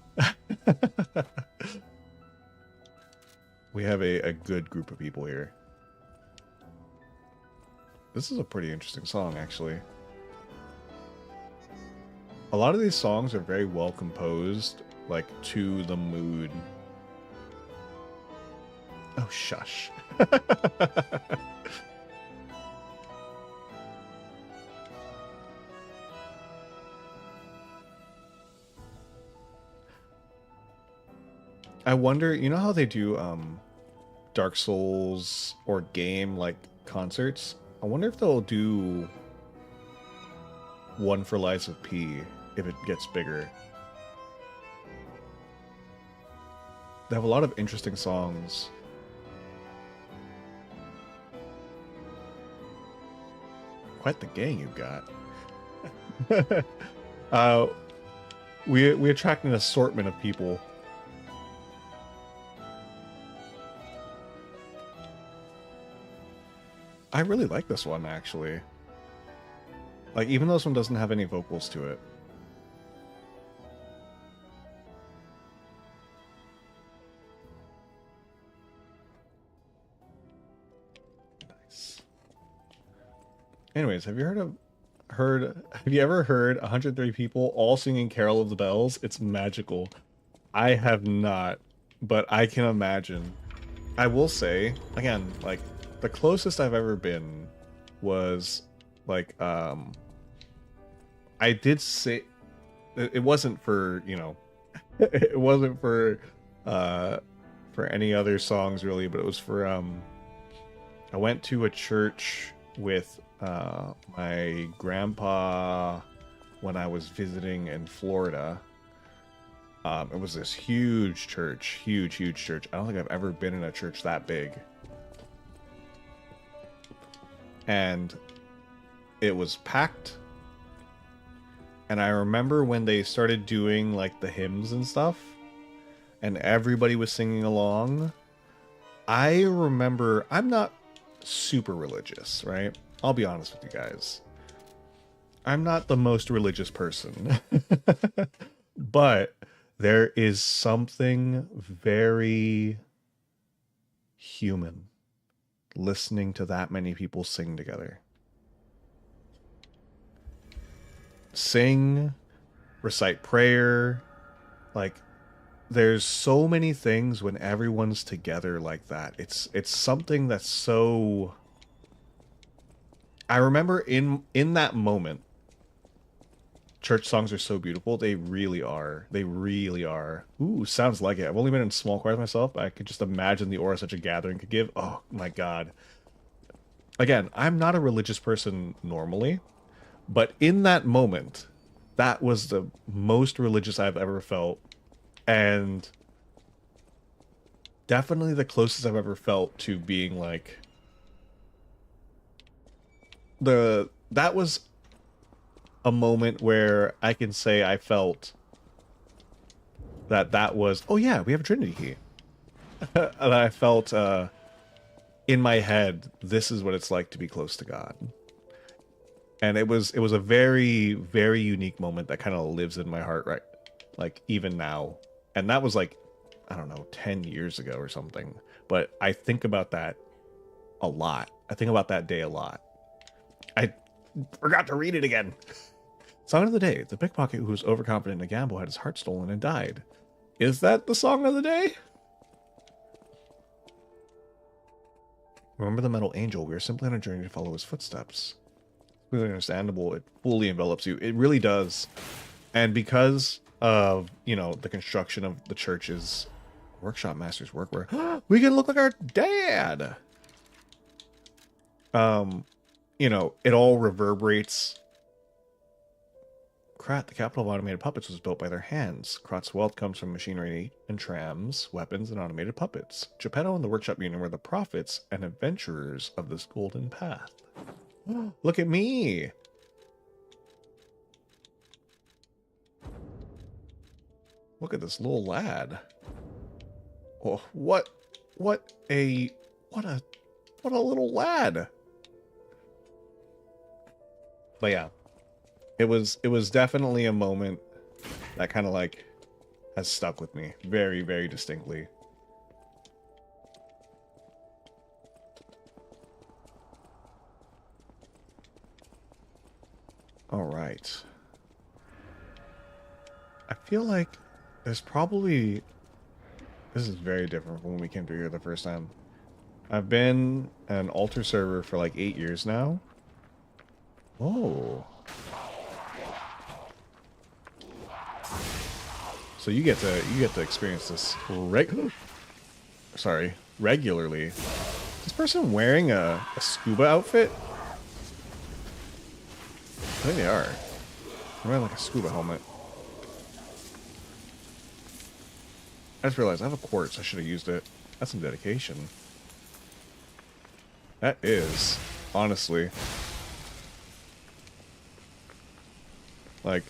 S1: We have a good group of people here. This is a pretty interesting song, actually. A lot of these songs are very well composed, like, to the mood. Oh, shush. I wonder, you know how they do Dark Souls or game like concerts? I wonder if they'll do one for LiesofP if it gets bigger. They have a lot of interesting songs. Quite the gang you've got. We attract an assortment of people. I really like this one, actually. Like, even though this one doesn't have any vocals to it. Nice. Anyways, have you have you ever heard 130 people all singing Carol of the Bells? It's magical. I have not, but I can imagine. I will say, again, like, the closest I've ever been was, like, I did say, it wasn't for, you know, it wasn't for any other songs, really, but it was for, I went to a church with my grandpa when I was visiting in Florida. It was this huge church, huge church. I don't think I've ever been in a church that big. And it was packed. And I remember when they started doing like the hymns and stuff, and everybody was singing along. I remember, I'm not super religious, right? I'll be honest with you guys. I'm not the most religious person. But there is something very human listening to that many people sing together. Sing, recite prayer, like, there's so many things when everyone's together like that. It's something that's so... I remember in that moment, church songs are so beautiful. They really are. They really are. Ooh, sounds like it. I've only been in small choirs myself, but I could just imagine the aura such a gathering could give. Oh my god. Again, I'm not a religious person normally, but in that moment, that was the most religious I've ever felt. And definitely the closest I've ever felt to being like... That was a moment where I can say I felt that was, oh yeah, we have a Trinity key. And I felt in my head, this is what it's like to be close to God. And it was a very, very unique moment that kind of lives in my heart, right? Like, even now. And that was like, I don't know, 10 years ago or something. But I think about that a lot. I think about that day a lot. I forgot to read it again. Song of the day. The pickpocket who was overconfident in a gamble had his heart stolen and died. Is that the song of the day? Remember the metal angel. We are simply on a journey to follow his footsteps. It's really understandable. It fully envelops you. It really does. And because of, you know, the construction of the church's workshop master's workwear, we can look like our dad. You know, it all reverberates. Krat, the capital of automated puppets, was built by their hands. Krat's wealth comes from machinery and trams, weapons, and automated puppets. Geppetto and the workshop union were the prophets and adventurers of this golden path. Look at me! Look at this little lad. Oh, what a little lad. But yeah, it was definitely a moment that kind of like has stuck with me very, very distinctly. All right. I feel like there's probably... This is very different from when we came through here the first time. I've been an altar server for like 8 years now. Oh. So you get to experience this regularly. Is this person wearing a scuba outfit? I think they are. They're wearing like a scuba helmet. I just realized I have a quartz. I should have used it. That's some dedication. That is, honestly. Like,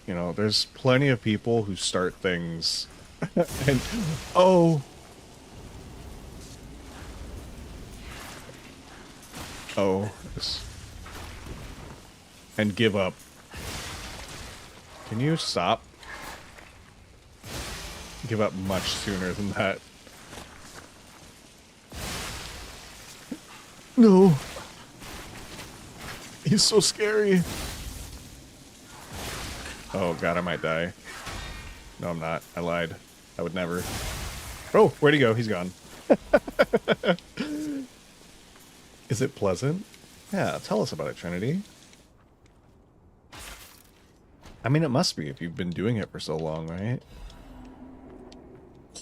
S1: you know, there's plenty of people who start things and, oh, and give up. Can you stop? Give up much sooner than that. No. He's so scary. Oh god, I might die. No, I'm not. I lied. I would never. Oh, where'd he go? He's gone. Is it pleasant? Yeah, tell us about it, Trinity. I mean, it must be if you've been doing it for so long, right?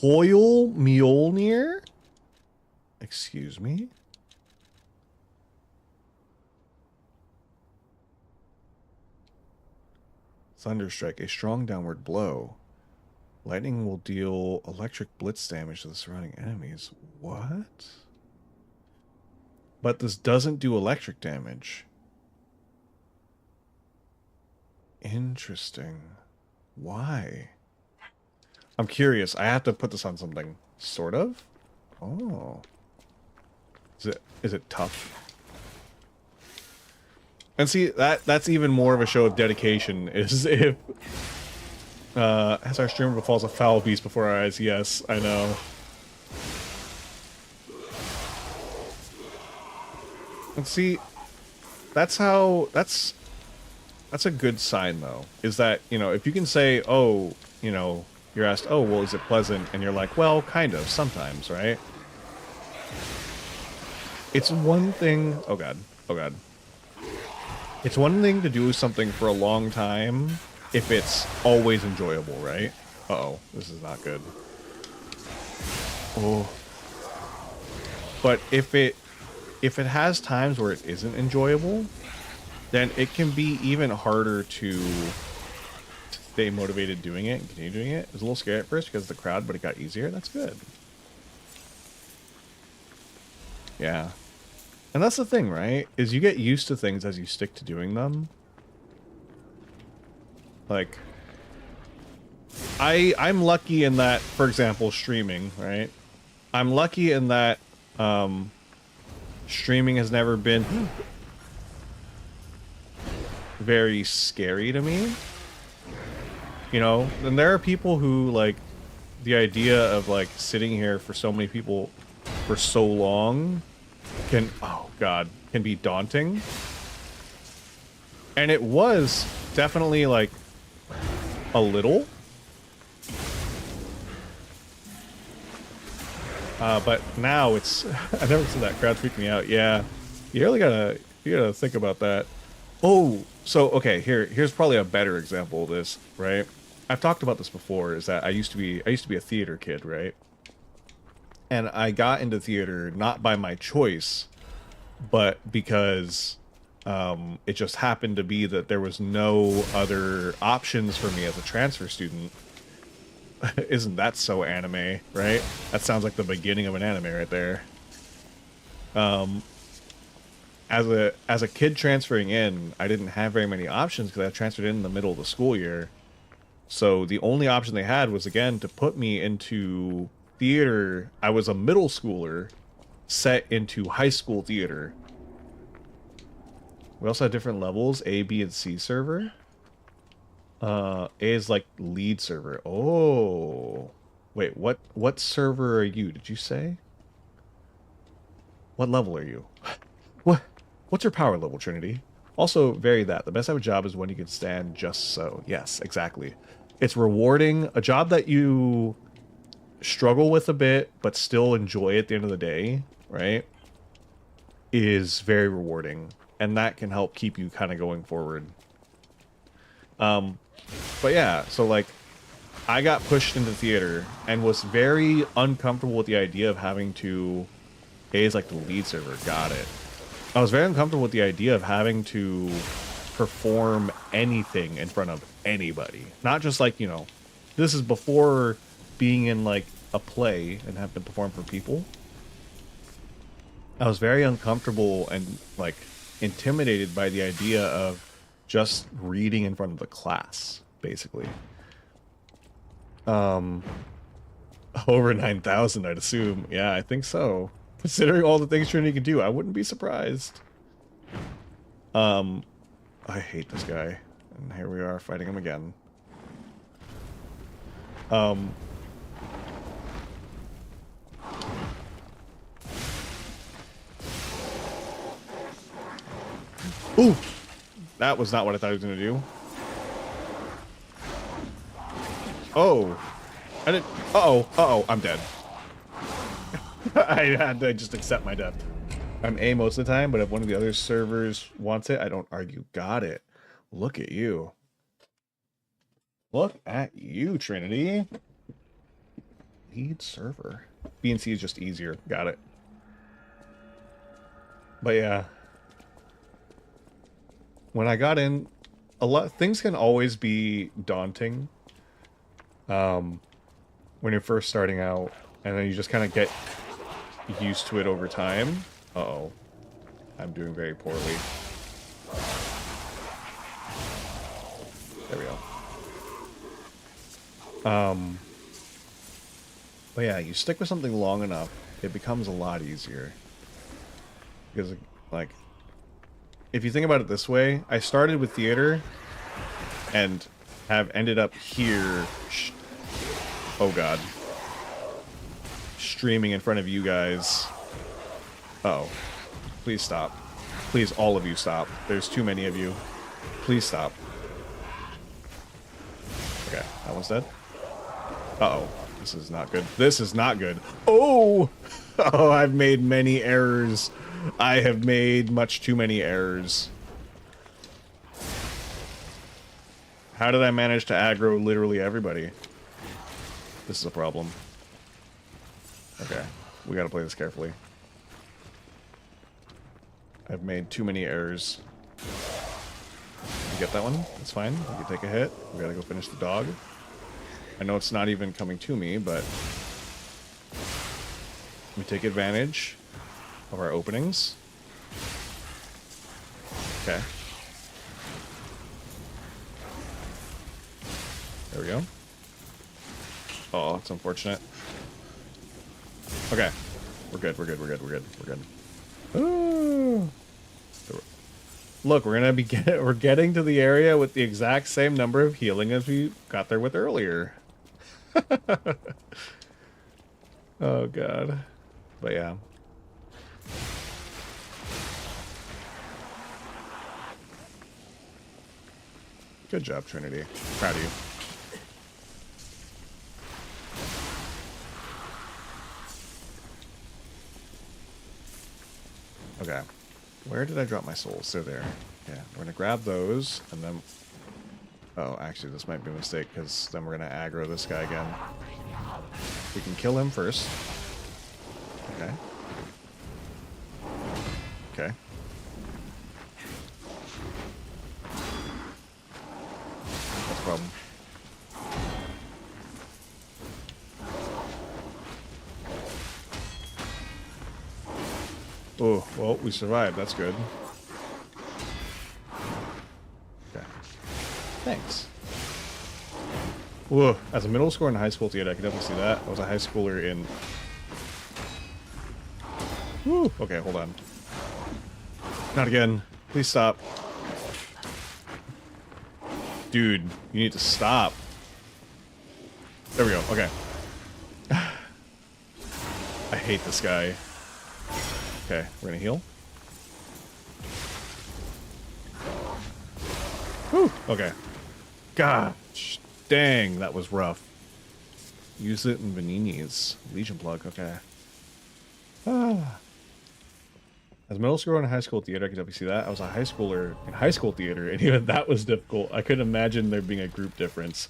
S1: Coil Mjolnir? Excuse me? Thunderstrike, a strong downward blow. Lightning will deal electric blitz damage to the surrounding enemies. What? But this doesn't do electric damage. Interesting. Why? I'm curious. I have to put this on something. Sort of? Oh. Is it tough? And see, that's even more of a show of dedication, is if as our streamer befalls a foul beast before our eyes. Yes, I know. And see, that's a good sign though, is that, you know, if you can say, oh, you know, you're asked, oh, well, is it pleasant? And you're like, well, kind of, sometimes, right? It's one thing, oh god. It's one thing to do something for a long time if it's always enjoyable, right? Uh-oh, this is not good. Oh. But if it has times where it isn't enjoyable, then it can be even harder to stay motivated doing it and continue doing it. It was a little scary at first because of the crowd, but it got easier. That's good. Yeah. And that's the thing, right? Is you get used to things as you stick to doing them. Like, I'm lucky in that, for example, streaming, right? I'm lucky in that streaming has never been very scary to me. You know, and there are people who, like, the idea of, like, sitting here for so many people for so long can, oh god, can be daunting. And it was definitely, like, a little. But now it's, I never said that crowd freaked me out. Yeah, you really gotta think about that. Oh, so, okay, here's probably a better example of this, right? I've talked about this before, is that I used to be a theater kid, right? And I got into theater not by my choice, but because it just happened to be that there was no other options for me as a transfer student. Isn't that so anime, right? That sounds like the beginning of an anime right there. As a kid transferring in, I didn't have very many options because I transferred in the middle of the school year. So the only option they had was, again, to put me into theater. I was a middle schooler set into high school theater. We also had different levels, A, B, and C server. A is like lead server. Oh. Wait, what server are you? Did you say? What level are you? What's your power level, Trinity? Also, vary that. The best type of job is one you can stand just so. Yes, exactly. It's rewarding. A job that you struggle with a bit, but still enjoy at the end of the day, right? Is very rewarding. And that can help keep you kind of going forward. But yeah, so like, I got pushed into theater and was very uncomfortable with the idea of having to... A is like the lead server, got it. I was very uncomfortable with the idea of having to perform anything in front of anybody. Not just like, you know, this is before being in like a play and have to perform for people. I was very uncomfortable and like intimidated by the idea of just reading in front of the class, basically. Over 9,000, I'd assume. Yeah, I think so. Considering all the things Trinity can do, I wouldn't be surprised. I hate this guy. And here we are fighting him again. Ooh! That was not what I thought he was going to do. Oh! I didn't... Uh-oh, uh-oh, I'm dead. I had to just accept my death. I'm A most of the time, but if one of the other servers wants it, I don't argue. Got it. Look at you. Look at you, Trinity. Lead server. B and C is just easier. Got it. But yeah. When I got in, a lot things can always be daunting. When you're first starting out, and then you just kind of get used to it over time. Uh-oh. I'm doing very poorly. There we go. But yeah, you stick with something long enough, it becomes a lot easier. Because, like, if you think about it this way, I started with theater and have ended up here. Oh god. Streaming in front of you guys. Uh-oh. Please stop. Please, all of you stop. There's too many of you. Please stop. Okay, that one's dead. Uh-oh. This is not good. This is not good. Oh! Oh, I've made many errors. I have made much too many errors. How did I manage to aggro literally everybody? This is a problem. Okay, we gotta play this carefully. I've made too many errors. You get that one? That's fine. We can take a hit. We gotta go finish the dog. I know it's not even coming to me, but we take advantage of our openings. Okay. There we go. Oh, it's unfortunate. Okay. We're good, we're good, we're good, we're good, we're good. Ooh. Look, we're gonna be we're getting to the area with the exact same number of healing as we got there with earlier. Oh god. But yeah. Good job, Trinity. Proud of you. Okay. Where did I drop my souls? They're there. Yeah, we're gonna grab those, and then... Oh, actually, this might be a mistake, because then we're gonna aggro this guy again. We can kill him first. Okay. Okay. That's a problem. Oh, well, we survived. That's good. Okay. Thanks. Whoa. As a middle schooler in high school theater, I can definitely see that. I was a high schooler in... Woo. Okay, hold on. Not again. Please stop. Dude, you need to stop. There we go. Okay. I hate this guy. Okay, we're gonna heal. Whew, okay. Gosh, dang, that was rough. Use it in Vanini's. Legion plug, okay. Ah. As a middle schooler in high school theater, I can definitely see that. I was a high schooler in high school theater, and even that was difficult. I couldn't imagine there being a group difference.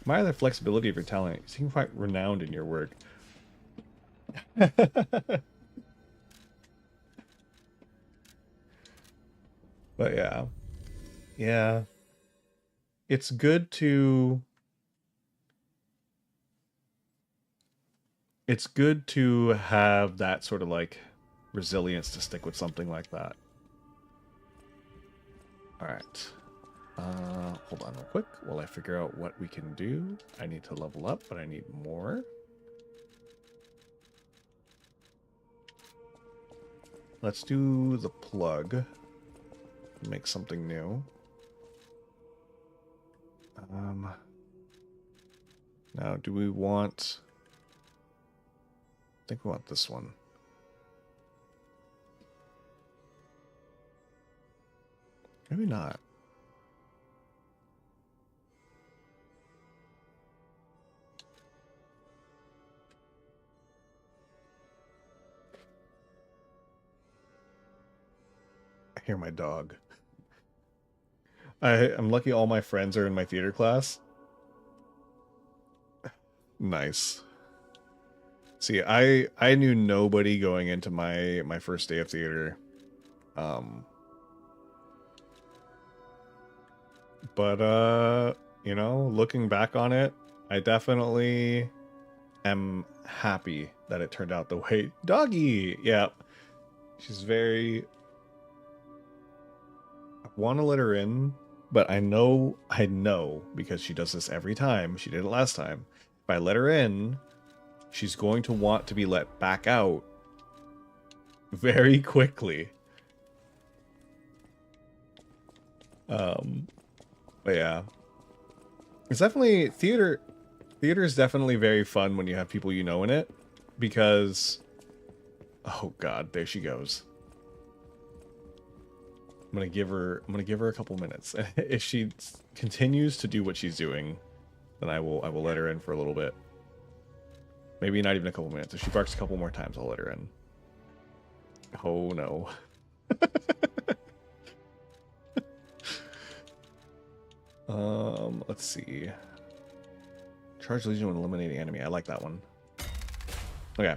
S1: Admire the flexibility of your talent. You seem quite renowned in your work. But yeah. Yeah. It's good to have that sort of like resilience to stick with something like that. All right. Hold on real quick while I figure out what we can do. I need to level up, but I need more. Let's do the plug. Make something new. Now, do we want... I think we want this one. Maybe not. I hear my dog. I'm lucky all my friends are in my theater class. Nice. See, I knew nobody going into my first day of theater. But you know, looking back on it, I definitely am happy that it turned out the way. Doggy! Yeah. She's very... I want to let her in, but I know, because she does this every time. She did it last time. If I let her in, she's going to want to be let back out very quickly. But yeah. It's definitely... Theater is definitely very fun when you have people you know in it, because... Oh god, there she goes. I'm gonna give her a couple minutes. If she continues to do what she's doing, then I will let her in for a little bit. Maybe not even a couple minutes. If she barks a couple more times, I'll let her in. Oh no. Let's see. Charge Legion when eliminating enemy. I like that one. Okay.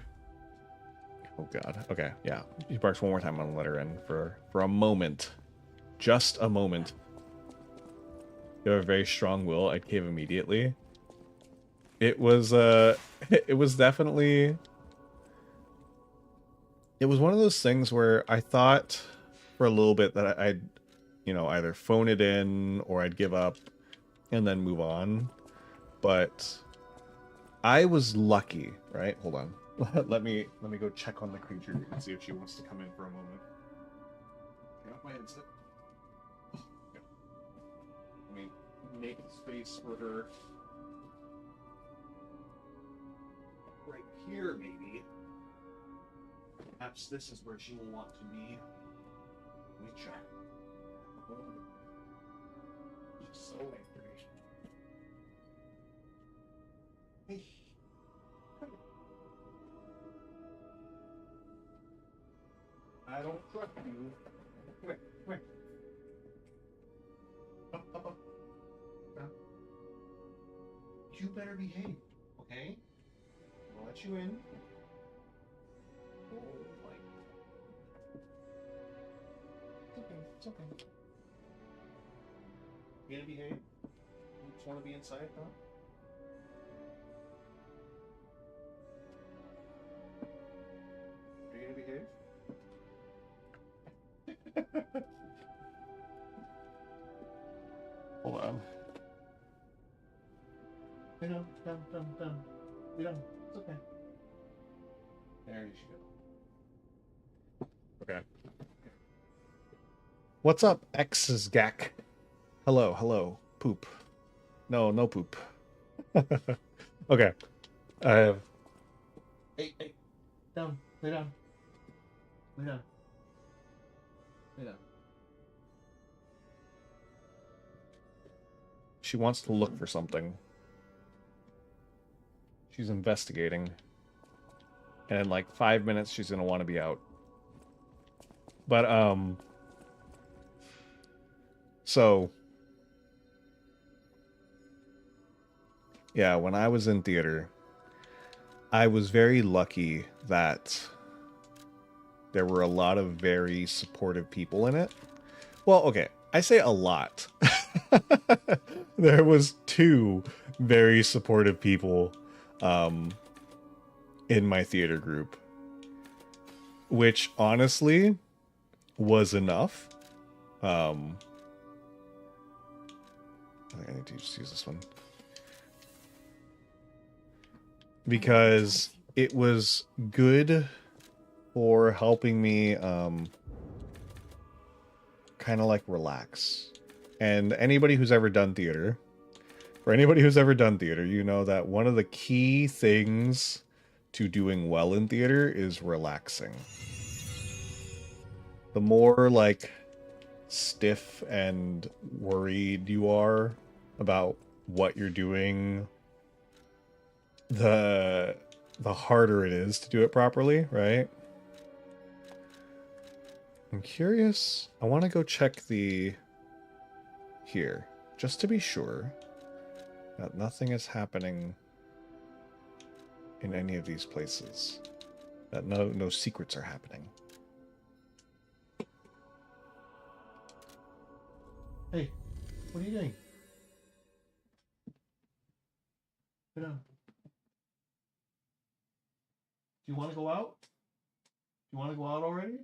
S1: Oh god. Okay, yeah. She barks one more time, I'm gonna let her in for a moment. Just a moment. You have a very strong will. I'd cave immediately. It was definitely... It was one of those things where I thought for a little bit that I'd, you know, either phone it in or I'd give up and then move on. But I was lucky, right? Hold on. Let me go check on the creature and see if she wants to come in for a moment. Get off my headset. Let me make space for her. Right here, maybe. Perhaps this is where she will want to be. Let me check. She's so angry. Hey. I don't trust you. Come here, come here. Up. Down. You better behave, okay? I'll let you in. Oh my. It's okay. You gonna behave? You just wanna be inside, huh? Are you gonna behave? Hold on. Lay down. Lay down. It's okay. There you should go. Okay. What's up, X's Gak? Hello. Poop. No poop. Okay. I have... Hey. Down. Lay down. She wants to look for something. She's investigating. And in like 5 minutes, she's going to want to be out. But, so... Yeah, when I was in theater, I was very lucky that there were a lot of very supportive people in it. Well, okay, I say a lot. There was 2 very supportive people in my theater group, which honestly was enough. I think I need to just use this one. Because it was good for helping me kind of like relax. And anybody who's ever done theater, you know that one of the key things to doing well in theater is relaxing. The more like stiff and worried you are about what you're doing, the harder it is to do it properly, right? I'm curious. I want to go check the here just to be sure that nothing is happening in any of these places, that no secrets are happening. Hey, what are you doing? Sit down. Do you want to go out? Do you want to go out already?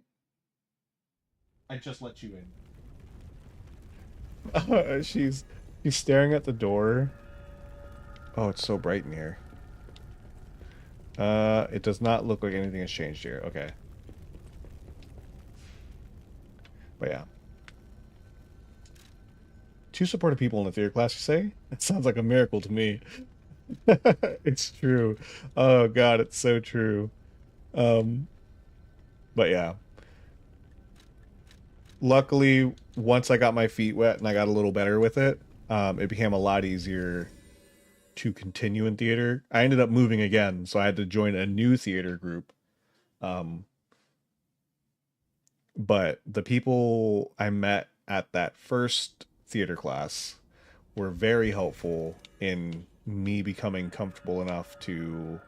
S1: I just let you in. She's staring at the door. Oh, it's so bright in here. It does not look like anything has changed here. Okay. But yeah. 2 supportive people in the theater class, you say? It sounds like a miracle to me. It's true. Oh god, it's so true. But yeah. Luckily, once I got my feet wet and I got a little better with it, it became a lot easier to continue in theater. I ended up moving again, so I had to join a new theater group. But the people I met at that first theater class were very helpful in me becoming comfortable enough to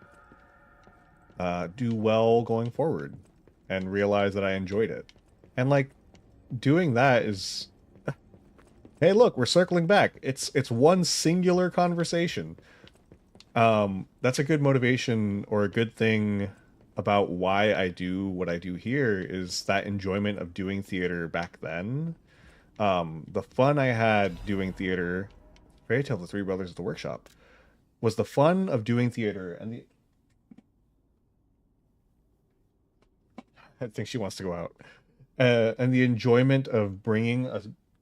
S1: do well going forward and realize that I enjoyed it. And like doing that is, hey, look, we're circling back. It's one singular conversation. That's a good motivation, or a good thing about why I do what I do here, is that enjoyment of doing theater back then. The fun I had doing theater, Fairy Tale of the Three Brothers at the Workshop, was the fun of doing theater and the... I think she wants to go out. And the enjoyment of bringing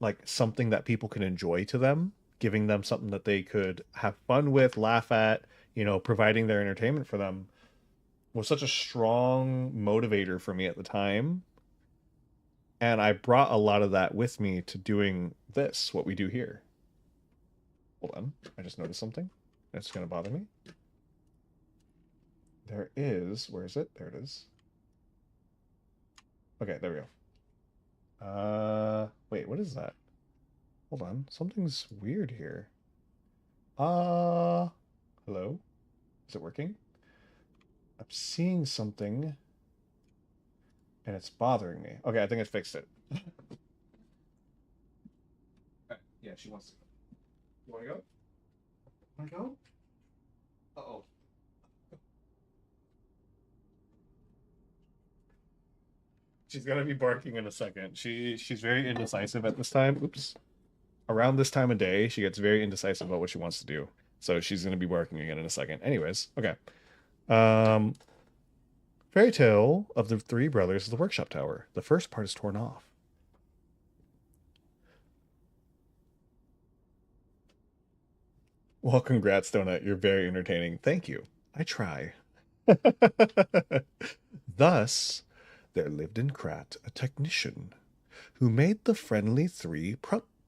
S1: like something that people can enjoy to them, giving them something that they could have fun with, laugh at, you know, providing their entertainment for them, was such a strong motivator for me at the time. And I brought a lot of that with me to doing this, what we do here. Hold on, I just noticed something that's going to bother me. There is, where is it? There it is. Okay, there we go. Wait, what is that? Hold on, something's weird here. Hello? Is it working? I'm seeing something, and it's bothering me. Okay, I think I fixed it. Yeah, she wants to go. You want to go? Want to go? Uh-oh. She's gonna be barking in a second. She's very indecisive at this time. Oops. Around this time of day, she gets very indecisive about what she wants to do. So she's gonna be barking again in a second. Anyways, okay. Fairy Tale of the Three Brothers of the Workshop Tower. The first part is torn off. Well, congrats, Donut. You're very entertaining. Thank you. I try. Thus, there lived in Krat a technician who made the friendly three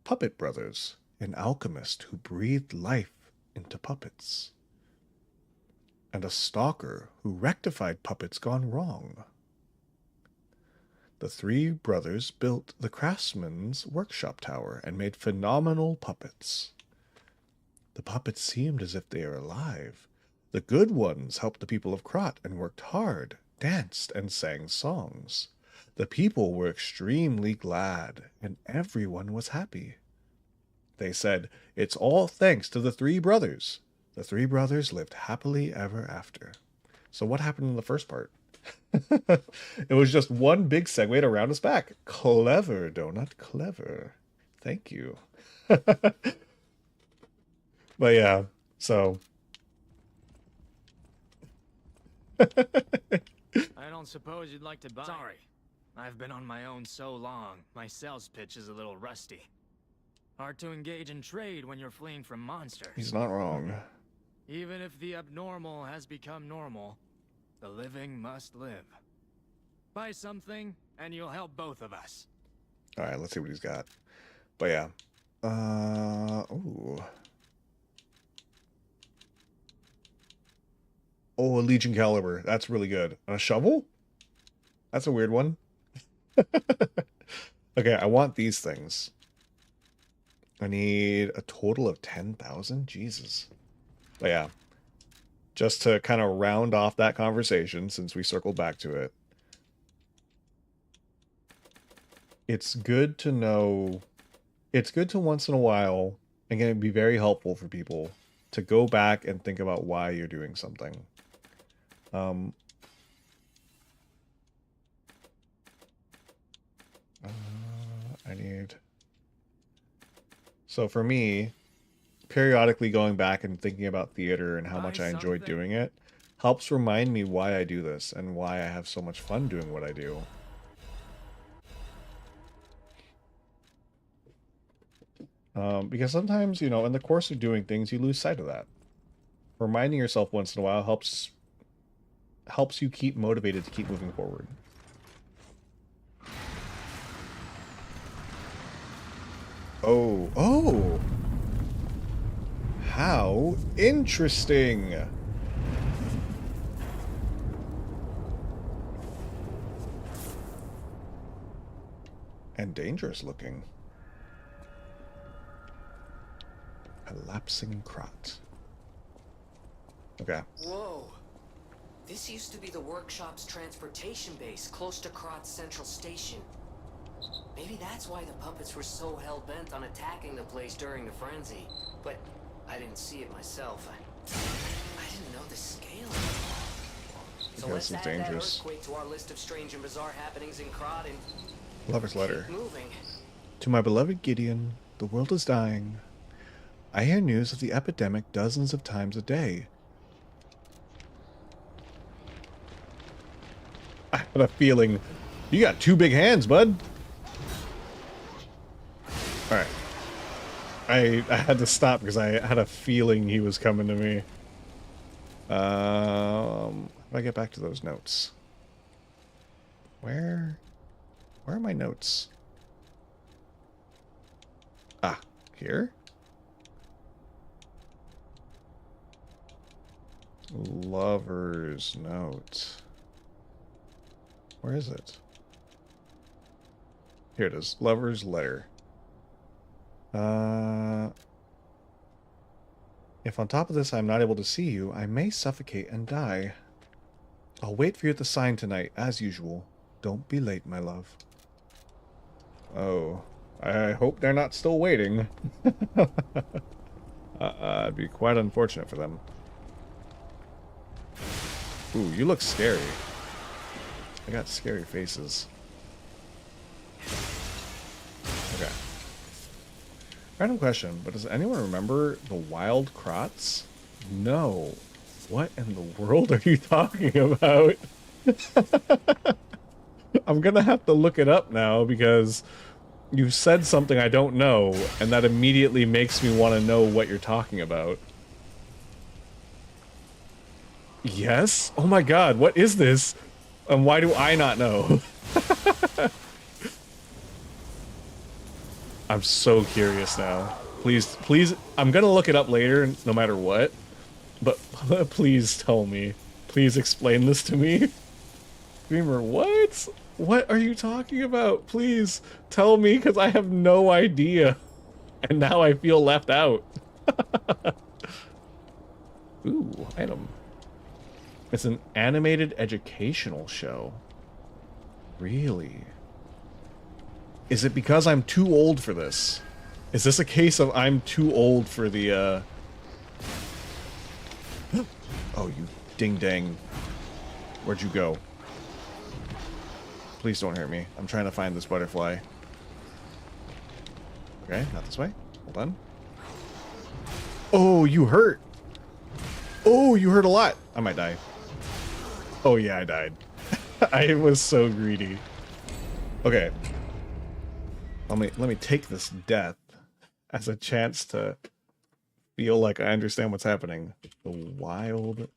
S1: puppet brothers, an alchemist who breathed life into puppets, and a stalker who rectified puppets gone wrong. The three brothers built the craftsman's workshop tower and made phenomenal puppets. The puppets seemed as if they were alive. The good ones helped the people of Krat and worked hard, danced, and sang songs. The people were extremely glad, and everyone was happy. They said, "It's all thanks to the three brothers." The three brothers lived happily ever after. So what happened in the first part? It was just one big segue to round us back. Clever, Donut, clever. Thank you. But yeah, so...
S8: I don't suppose you'd like to buy... Sorry. I've been on my own so long, my sales pitch is a little rusty. Hard to engage in trade when you're fleeing from monsters.
S1: He's not wrong.
S8: Even if the abnormal has become normal, the living must live. Buy something, and you'll help both of us.
S1: Alright, let's see what he's got. But yeah. Ooh. Oh, a Legion caliber. That's really good. A shovel? That's a weird one. Okay, I want these things. I need a total of 10,000? Jesus. But yeah. Just to kind of round off that conversation, since we circled back to it. It's good to know... It's good to once in a while, and it can be very helpful for people, to go back and think about why you're doing something. I need... So for me, periodically going back and thinking about theater and how much I enjoyed doing it helps remind me why I do this and why I have so much fun doing what I do. Because sometimes, you know, in the course of doing things, you lose sight of that. Reminding yourself once in a while helps you keep motivated to keep moving forward. Oh! How interesting! And dangerous looking. Collapsing Krat. Okay.
S3: Whoa. This used to be the workshop's transportation base, close to Krat's central station. Maybe that's why the puppets were so hell-bent on attacking the place during the frenzy. But I didn't see it myself. I didn't know the scale. So let's add that earthquake to our list of strange and bizarre happenings in Krat and...
S1: Lover's letter.
S3: Keep moving.
S1: To my beloved Gideon, the world is dying. I hear news of the epidemic dozens of times a day. I had a feeling. You got two big hands, bud. Alright. I had to stop because I had a feeling he was coming to me. How do I get back to those notes? Where are my notes? Ah, here? Lover's note. Where is it? Here it is. Lover's letter. If on top of this I'm not able to see you, I may suffocate and die. I'll wait for you at the sign tonight, as usual. Don't be late, my love. Oh. I hope they're not still waiting. It'd be quite unfortunate for them. Ooh, you look scary. I got scary faces. Okay. Random question, but does anyone remember the wild Krats? No. What in the world are you talking about? I'm gonna have to look it up now because you said something I don't know, and that immediately makes me want to know what you're talking about. Yes? Oh my god, what is this? And why do I not know? I'm so curious now. Please, please, I'm gonna look it up later, no matter what. But please tell me. Please explain this to me. Dreamer, what? What are you talking about? Please tell me, because I have no idea. And now I feel left out. Ooh, item. It's an animated educational show. Really? Is it because I'm too old for this? Is this a case of I'm too old for the, Oh, you ding-dang. Where'd you go? Please don't hurt me. I'm trying to find this butterfly. Okay, not this way. Hold on. Oh, you hurt. Oh, you hurt a lot. I might die. Oh yeah, I died. I was so greedy. Okay. Let me take this death as a chance to feel like I understand what's happening. The wild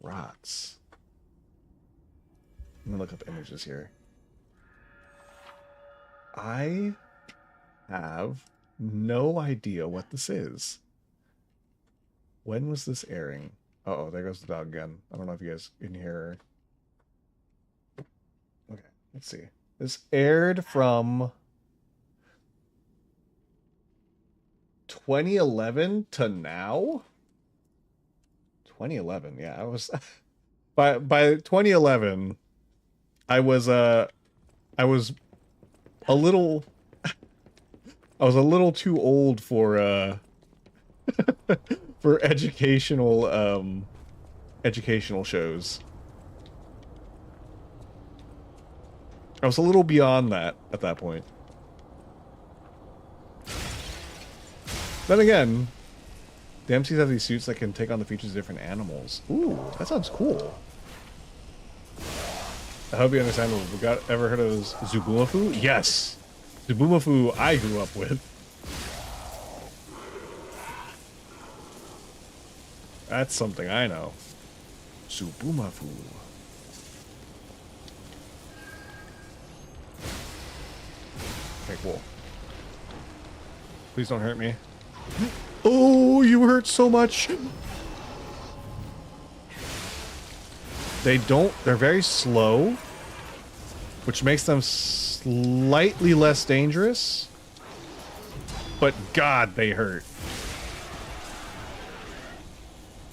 S1: crots. Let me look up images here. I have no idea what this is. When was this airing? Uh-oh, there goes the dog again. I don't know if you guys can hear her. Okay, let's see. This aired from 2011 to now? 2011, yeah, I was by 2011 I was a little too old for for educational shows. I was a little beyond that at that point. Then again, the MCs have these suits that can take on the features of different animals. Ooh, that sounds cool. I hope you understand. Ever heard of Zubumafu? Yes! Zubumafu I grew up with. That's something I know. Zubumafu. Okay, cool. Please don't hurt me. Oh, you hurt so much. They're very slow, which makes them slightly less dangerous. But God, they hurt.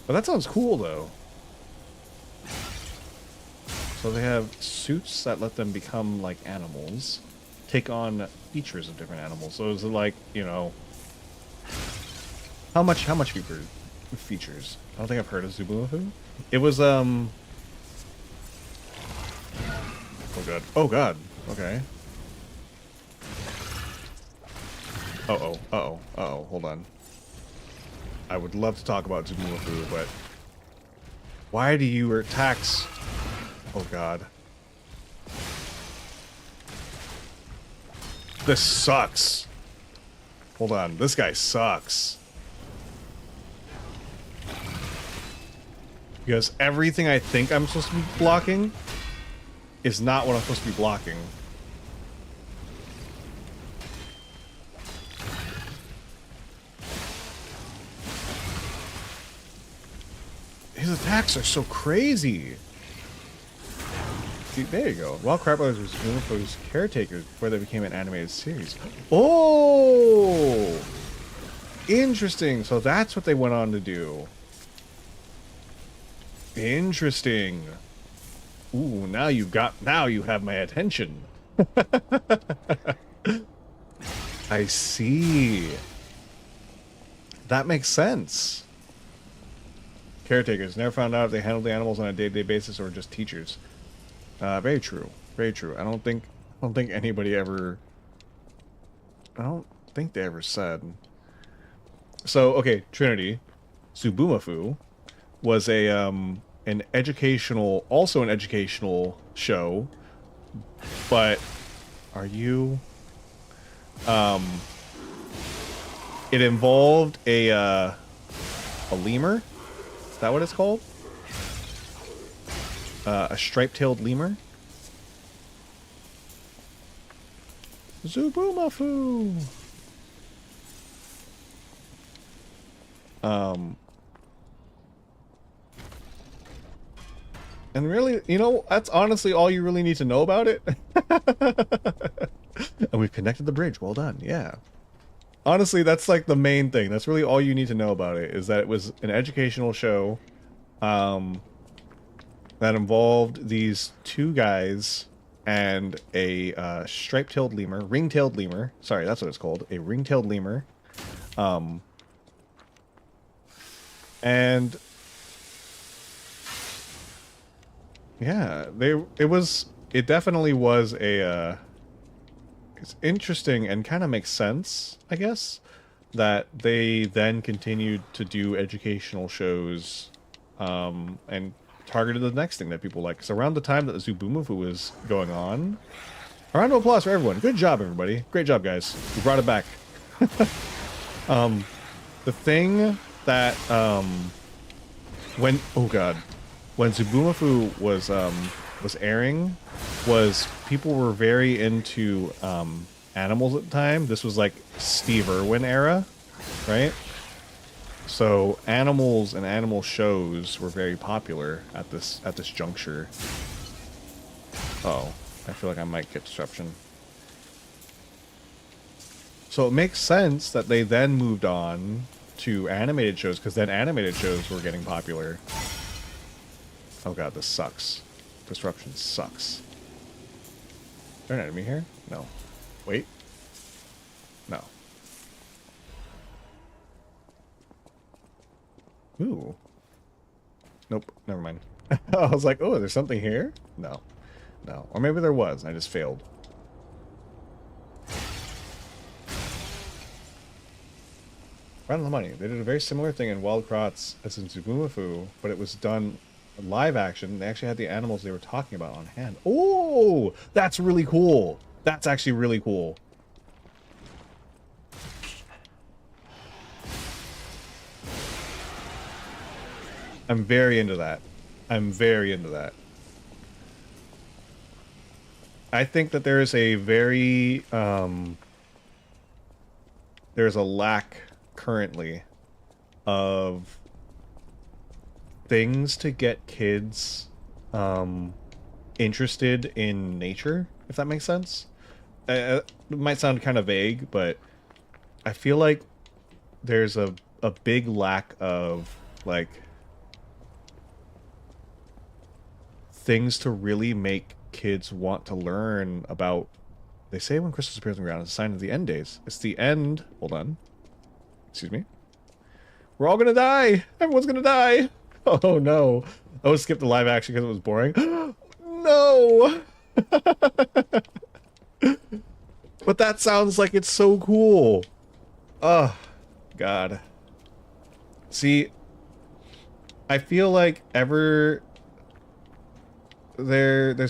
S1: But that sounds cool, though. So they have suits that let them become like animals, take on features of different animals. So is it like, you know, how much features? I don't think I've heard of Zubumafu. It was oh god. Oh god. Okay. Uh-oh. Hold on. I would love to talk about Zubumafu, but why do your attacks? Oh god. This sucks. Hold on. This guy sucks. Because everything I think I'm supposed to be blocking is not what I'm supposed to be blocking. His attacks are so crazy. See, there you go. Wild Crab Brothers was Zubumafu's caretakers before they became an animated series. Oh! Interesting. So that's what they went on to do. Interesting. Ooh, now you have my attention. I see. That makes sense. Caretakers never found out if they handled the animals on a day-to-day basis or just teachers. Very true. Very true. I don't think anybody ever. I don't think they ever said. So okay, Trinity, Zubumafu was an educational show, but are you? It involved a lemur. Is that what it's called? A striped-tailed lemur. Zubumafu. And really, you know, that's honestly all you really need to know about it. And we've connected the bridge. Well done. Yeah. Honestly, that's like the main thing. That's really all you need to know about it, is that it was an educational show that involved these two guys and a striped-tailed lemur, ring-tailed lemur. Sorry, that's what it's called, a ring-tailed lemur. And yeah, it definitely was a it's interesting and kind of makes sense, I guess, that they then continued to do educational shows and targeted the next thing that people like. Because around the time that the Zubumafu was going on, a round of applause for everyone. Good job, everybody. Great job, guys. We brought it back. The thing that when Zubumafu was airing, was people were very into animals at the time. This was like Steve Irwin era, right? So animals and animal shows were very popular at this juncture. Oh, I feel like I might get disruption. So it makes sense that they then moved on to animated shows, because then animated shows were getting popular. Oh god, this sucks. Disruption sucks. Is there an enemy here? No. Wait. No. Ooh. Nope, never mind. I was like, oh, there's something here? No. No. Or maybe there was, and I just failed. Right on the money. They did a very similar thing in Wild Kratts as in Zubumafu, but it was done live action. They actually had the animals they were talking about on hand. Oh, that's really cool. That's actually really cool. I'm very into that. I'm very into that. I think that there is a very there's a lack currently of things to get kids interested in nature, if that makes sense. It might sound kind of vague, but I feel like there's a big lack of like things to really make kids want to learn about. They say when crystals appears on the ground, it's a sign of the end days. It's the end. Hold on. Excuse me. We're all gonna die. Everyone's gonna die. Oh no. Oh, skip the live action because it was boring. No. But that sounds like it's so cool. Oh, God. See, I feel like there's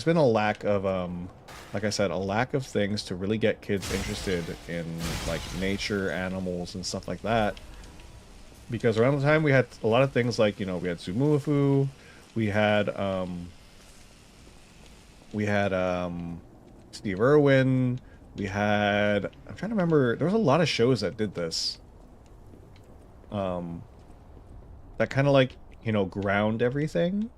S1: been a lack of like I said, a lack of things to really get kids interested in like nature, animals, and stuff like that. Because around the time we had a lot of things like, you know, we had Zubumafu, we had Steve Irwin, we had, I'm trying to remember, there was a lot of shows that did this. That kind of like, you know, ground everything.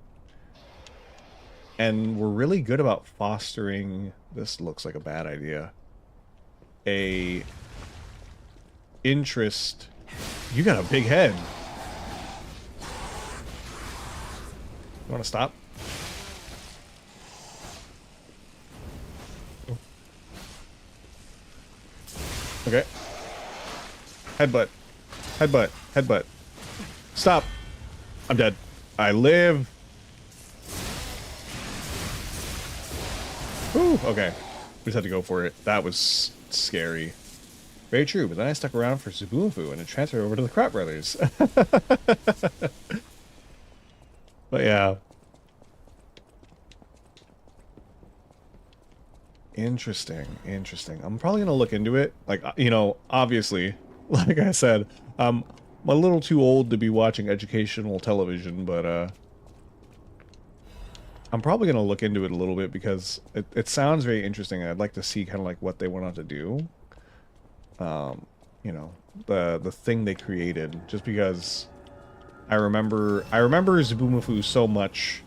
S1: And we're really good about fostering, this looks like a bad idea, a interest. You got a big head. You want to stop? Okay. Headbutt. Headbutt. Headbutt. Stop. I'm dead. I live. Whew, okay. We just had to go for it. That was scary. Very true, but then I stuck around for Zubumafu and it transferred over to the Krat brothers. But yeah. Interesting, interesting. I'm probably gonna look into it. Like, you know, obviously, like I said, I'm a little too old to be watching educational television, but I'm probably gonna look into it a little bit because it sounds very interesting. I'd like to see kind of like what they went on to do. You know, the thing they created, just because I remember Zubumafu so much.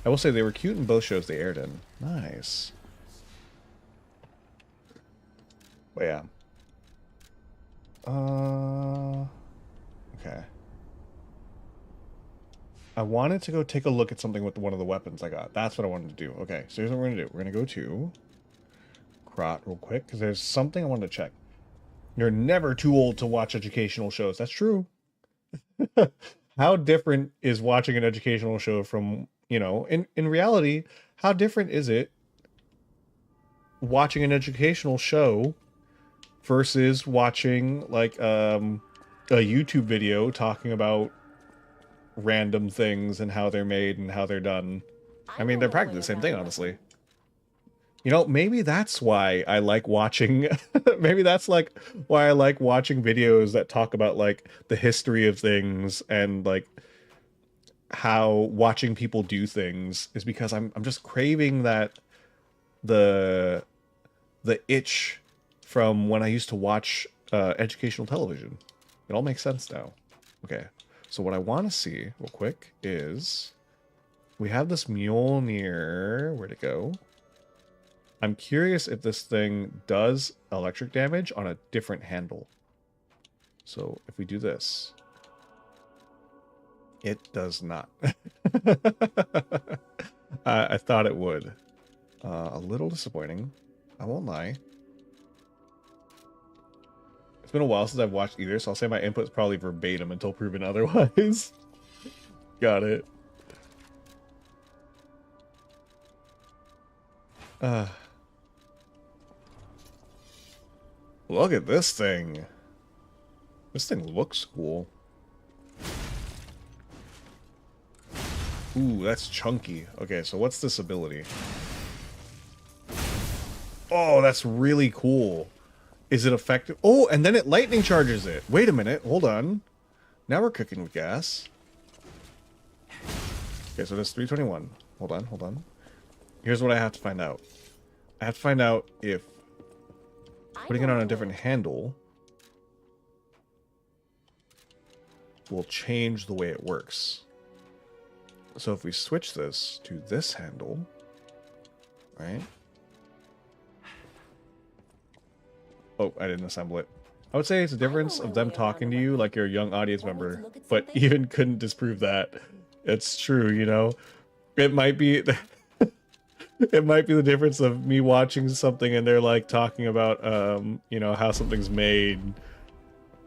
S1: I will say they were cute in both shows they aired in. Nice. But yeah. Okay. I wanted to go take a look at something with one of the weapons I got. That's what I wanted to do. Okay, so here's what we're going to do. We're going to go to Crot real quick, because there's something I wanted to check. You're never too old to watch educational shows. That's true. How different is watching an educational show from, you know, in reality, how different is it watching an educational show versus watching, like, a YouTube video talking about random things and how they're made and how they're done. I mean, they're practically the same thing, honestly. You know, maybe that's why I like watching maybe that's like why I like watching videos that talk about like the history of things and like how watching people do things is because I'm just craving that the itch from when I used to watch educational television. It all makes sense now. Okay. So what I want to see real quick is we have this Mjolnir. Where'd it go? I'm curious if this thing does electric damage on a different handle. So if we do this, it does not. I thought it would. A little disappointing. I won't lie. It's been a while since I've watched either, so I'll say my input's probably verbatim until proven otherwise. Got it. Look at this thing. This thing looks cool. Ooh, that's chunky. Okay, so what's this ability? Oh, that's really cool. Is it effective? Oh, and then it lightning charges it. Wait a minute. Hold on. Now we're cooking with gas. Okay, so that's 321. Hold on, hold on. Here's what I have to find out. I have to find out if putting it on a different handle will change the way it works. So if we switch this to this handle, right? Oh, I didn't assemble it. I would say it's a difference of them talking to you like you're a young audience member, but even couldn't disprove that. It's true, you know? It might be... It might be the difference of me watching something and they're like talking about, you know, how something's made,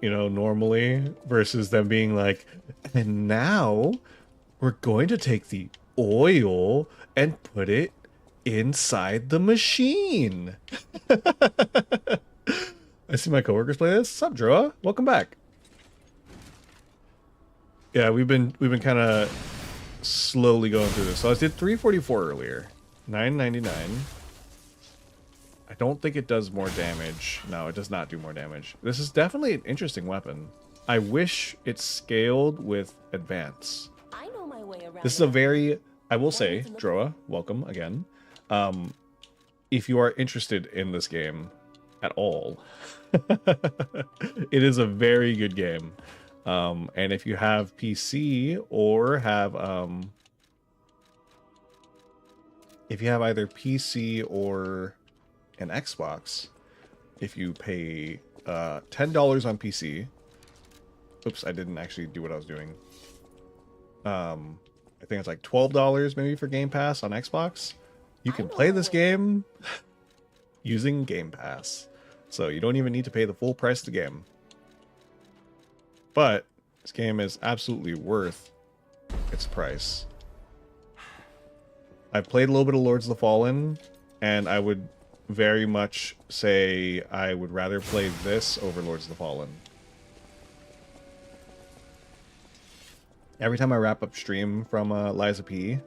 S1: you know, normally versus them being like, and now we're going to take the oil and put it inside the machine. I see my coworkers play this. What's up, Droa? Welcome back. Yeah, we've been kind of slowly going through this. So I did 344 earlier. 999. I don't think it does more damage. No, it does not do more damage. This is definitely an interesting weapon. I wish it scaled with advance.
S9: I know my way around.
S1: This is a very, I will say, Droa, welcome again. If you are interested in this game at all, it is a very good game. And if you have PC or have if you have either PC or an Xbox, if you pay $10 on PC, oops, I didn't actually do what I was doing. I think it's like $12 maybe for Game Pass on Xbox. You can play this game using Game Pass. So you don't even need to pay the full price of the game. But this game is absolutely worth its price. I've played a little bit of Lords of the Fallen, and I would very much say I would rather play this over Lords of the Fallen. Every time I wrap up stream from LiesofP,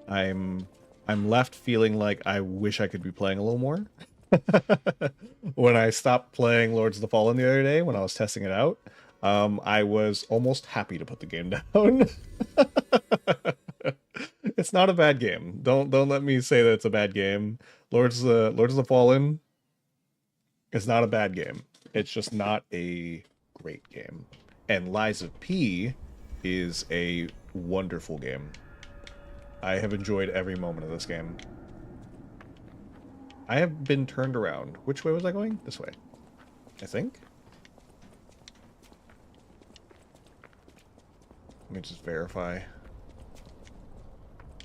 S1: I'm left feeling like I wish I could be playing a little more. When I stopped playing Lords of the Fallen the other day, when I was testing it out, I was almost happy to put the game down. It's not a bad game. Don't let me say that it's a bad game. Lords of the Fallen is not a bad game. It's just not a great game. And LiesofP is a wonderful game. I have enjoyed every moment of this game. I have been turned around. Which way was I going? This way, I think. Let me just verify.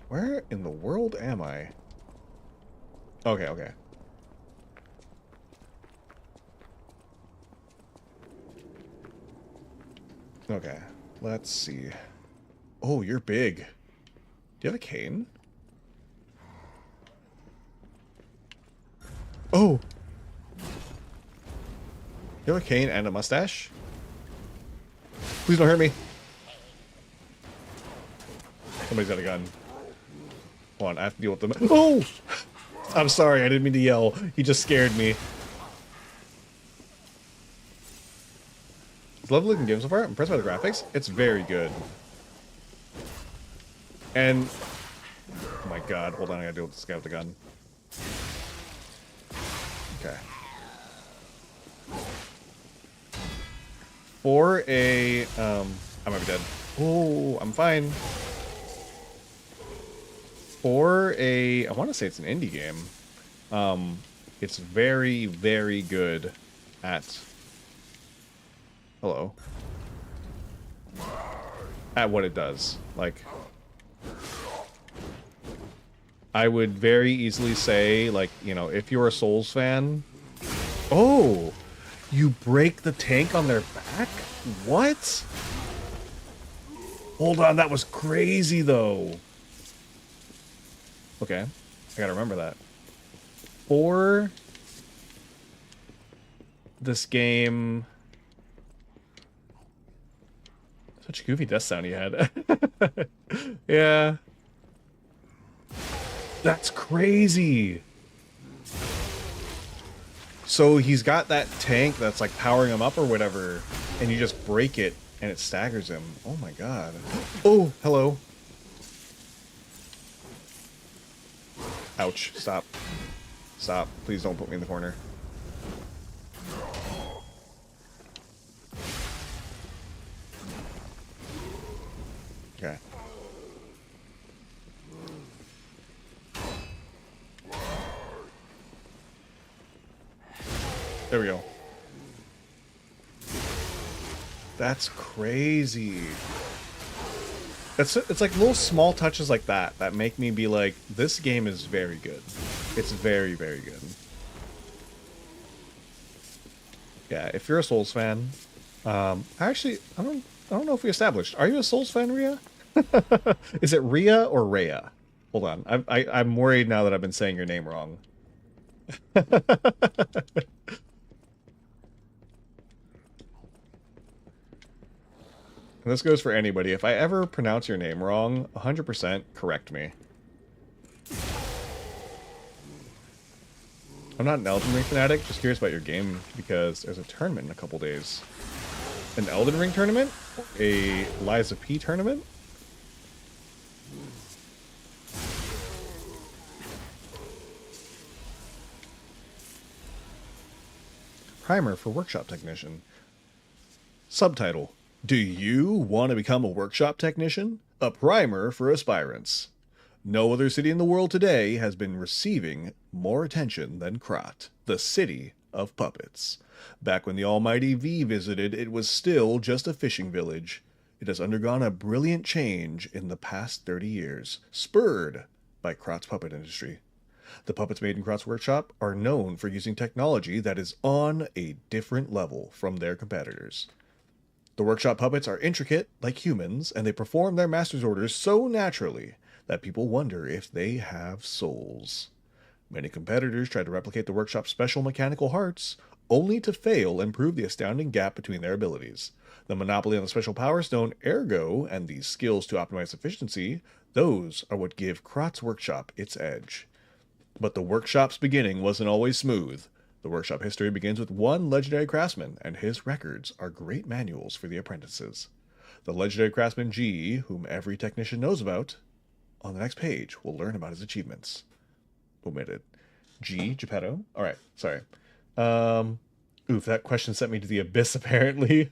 S1: Where in the world am I? Okay, okay. Okay, let's see. Oh, you're big. Do you have a cane? Oh! You have a cane and a mustache? Please don't hurt me. Somebody's got a gun. Hold on, I have to deal with them. Oh! I'm sorry, I didn't mean to yell. He just scared me. It's a lovely looking game so far. I'm impressed by the graphics. It's very good. And... oh my god, hold on, I gotta deal with this guy with the gun. Okay. For a... I might be dead. Oh, I'm fine. For a... I want to say it's an indie game. It's very, very good at... hello. At what it does. Like... I would very easily say, like, you know, if you're a Souls fan... oh! You break the tank on their back? What? Hold on, that was crazy, though. Okay, I gotta remember that. For this game... such a goofy death sound he had. Yeah. That's crazy. So he's got that tank that's like powering him up or whatever, and you just break it and it staggers him. Oh my god. Oh, hello. Ouch. Stop. Stop. Please don't put me in the corner. Okay. There we go. That's crazy. It's like little small touches like that that make me be like, this game is very good. It's very, very good. Yeah, if you're a Souls fan, actually, I don't know if we established. Are you a Souls fan, Rhea? Is it Rhea or Rhea? Hold on, I'm worried now that I've been saying your name wrong. And this goes for anybody. If I ever pronounce your name wrong, 100% correct me. I'm not an Elden Ring fanatic, just curious about your game because there's a tournament in a couple days. An Elden Ring tournament? A LiesofP tournament? Primer for Workshop Technician. Subtitle: do you want to become a workshop technician? A primer for aspirants. No other city in the world today has been receiving more attention than Krat, the city of puppets. Back when the almighty V visited, it was still just a fishing village. It has undergone a brilliant change in the past 30 years, spurred by Krat's puppet industry. The puppets made in Krat's workshop are known for using technology that is on a different level from their competitors. The workshop puppets are intricate, like humans, and they perform their master's orders so naturally that people wonder if they have souls. Many competitors try to replicate the workshop's special mechanical hearts, only to fail and prove the astounding gap between their abilities. The monopoly on the special power stone, ergo, and the skills to optimize efficiency, those are what give Krat's workshop its edge. But the workshop's beginning wasn't always smooth. The workshop history begins with one legendary craftsman, and his records are great manuals for the apprentices. The legendary craftsman G, whom every technician knows about. On the next page, we'll learn about his achievements. Omitted. G, Geppetto. Alright, sorry. Oof, that question sent me to the abyss, apparently.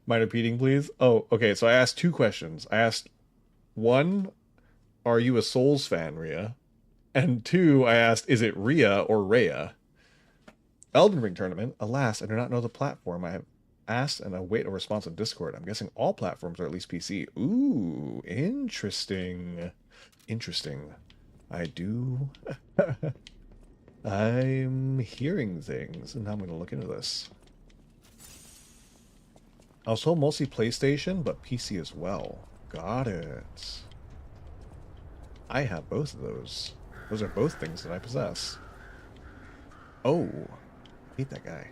S1: Mind repeating, please? Oh, okay, so I asked two questions. I asked, one, are you a Souls fan, Rhea? And two, I asked, is it Rhea or Rhea? Elden Ring tournament. Alas, I do not know the platform. I have asked and await a response on Discord. I'm guessing all platforms are at least PC. Ooh, interesting. Interesting. I do. I'm hearing things, and I'm going to look into this. I was told mostly PlayStation, but PC as well. Got it. I have both of those. Those are both things that I possess. Oh, hate that guy.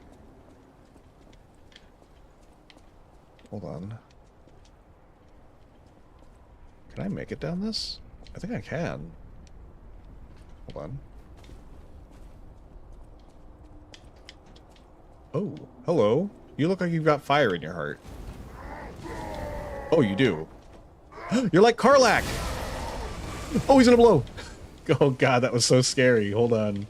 S1: Hold on. Can I make it down this? I think I can. Hold on. Oh, hello. You look like you've got fire in your heart. Oh, you do. You're like Karlach! Oh, he's gonna blow! Oh god, that was so scary. Hold on.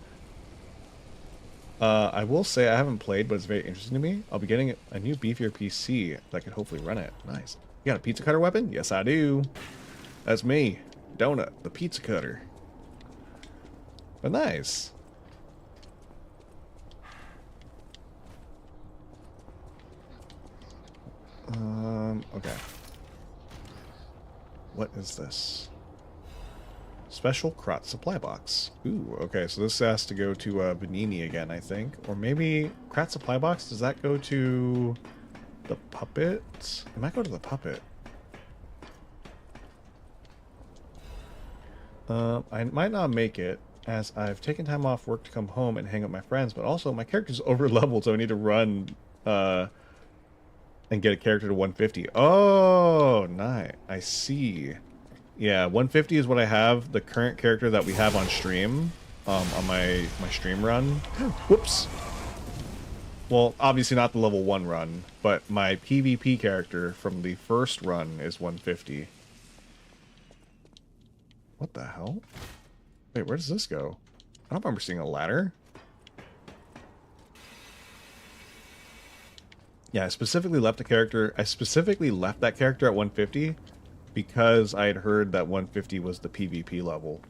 S1: I will say I haven't played, but it's very interesting to me. I'll be getting a new beefier PC that could hopefully run it. Nice. You got a pizza cutter weapon? Yes, I do. That's me. Donut, the pizza cutter. But nice. Okay. What is this? Special Krot supply box. Ooh, okay, so this has to go to Benini again, I think. Or maybe Krot supply box, does that go to the puppet? It might go to the puppet. I might not make it, as I've taken time off work to come home and hang out with my friends, but also my character's over leveled, so I need to run and get a character to 150. Oh, nice. I see. Yeah, 150 is what I have. The current character that we have on stream, on my stream run. Whoops. Well, obviously not the level 1 run, but my PvP character from the first run is 150. What the hell? Wait, where does this go? I don't remember seeing a ladder. Yeah, I specifically left that character at 150 because I had heard that 150 was the PvP level.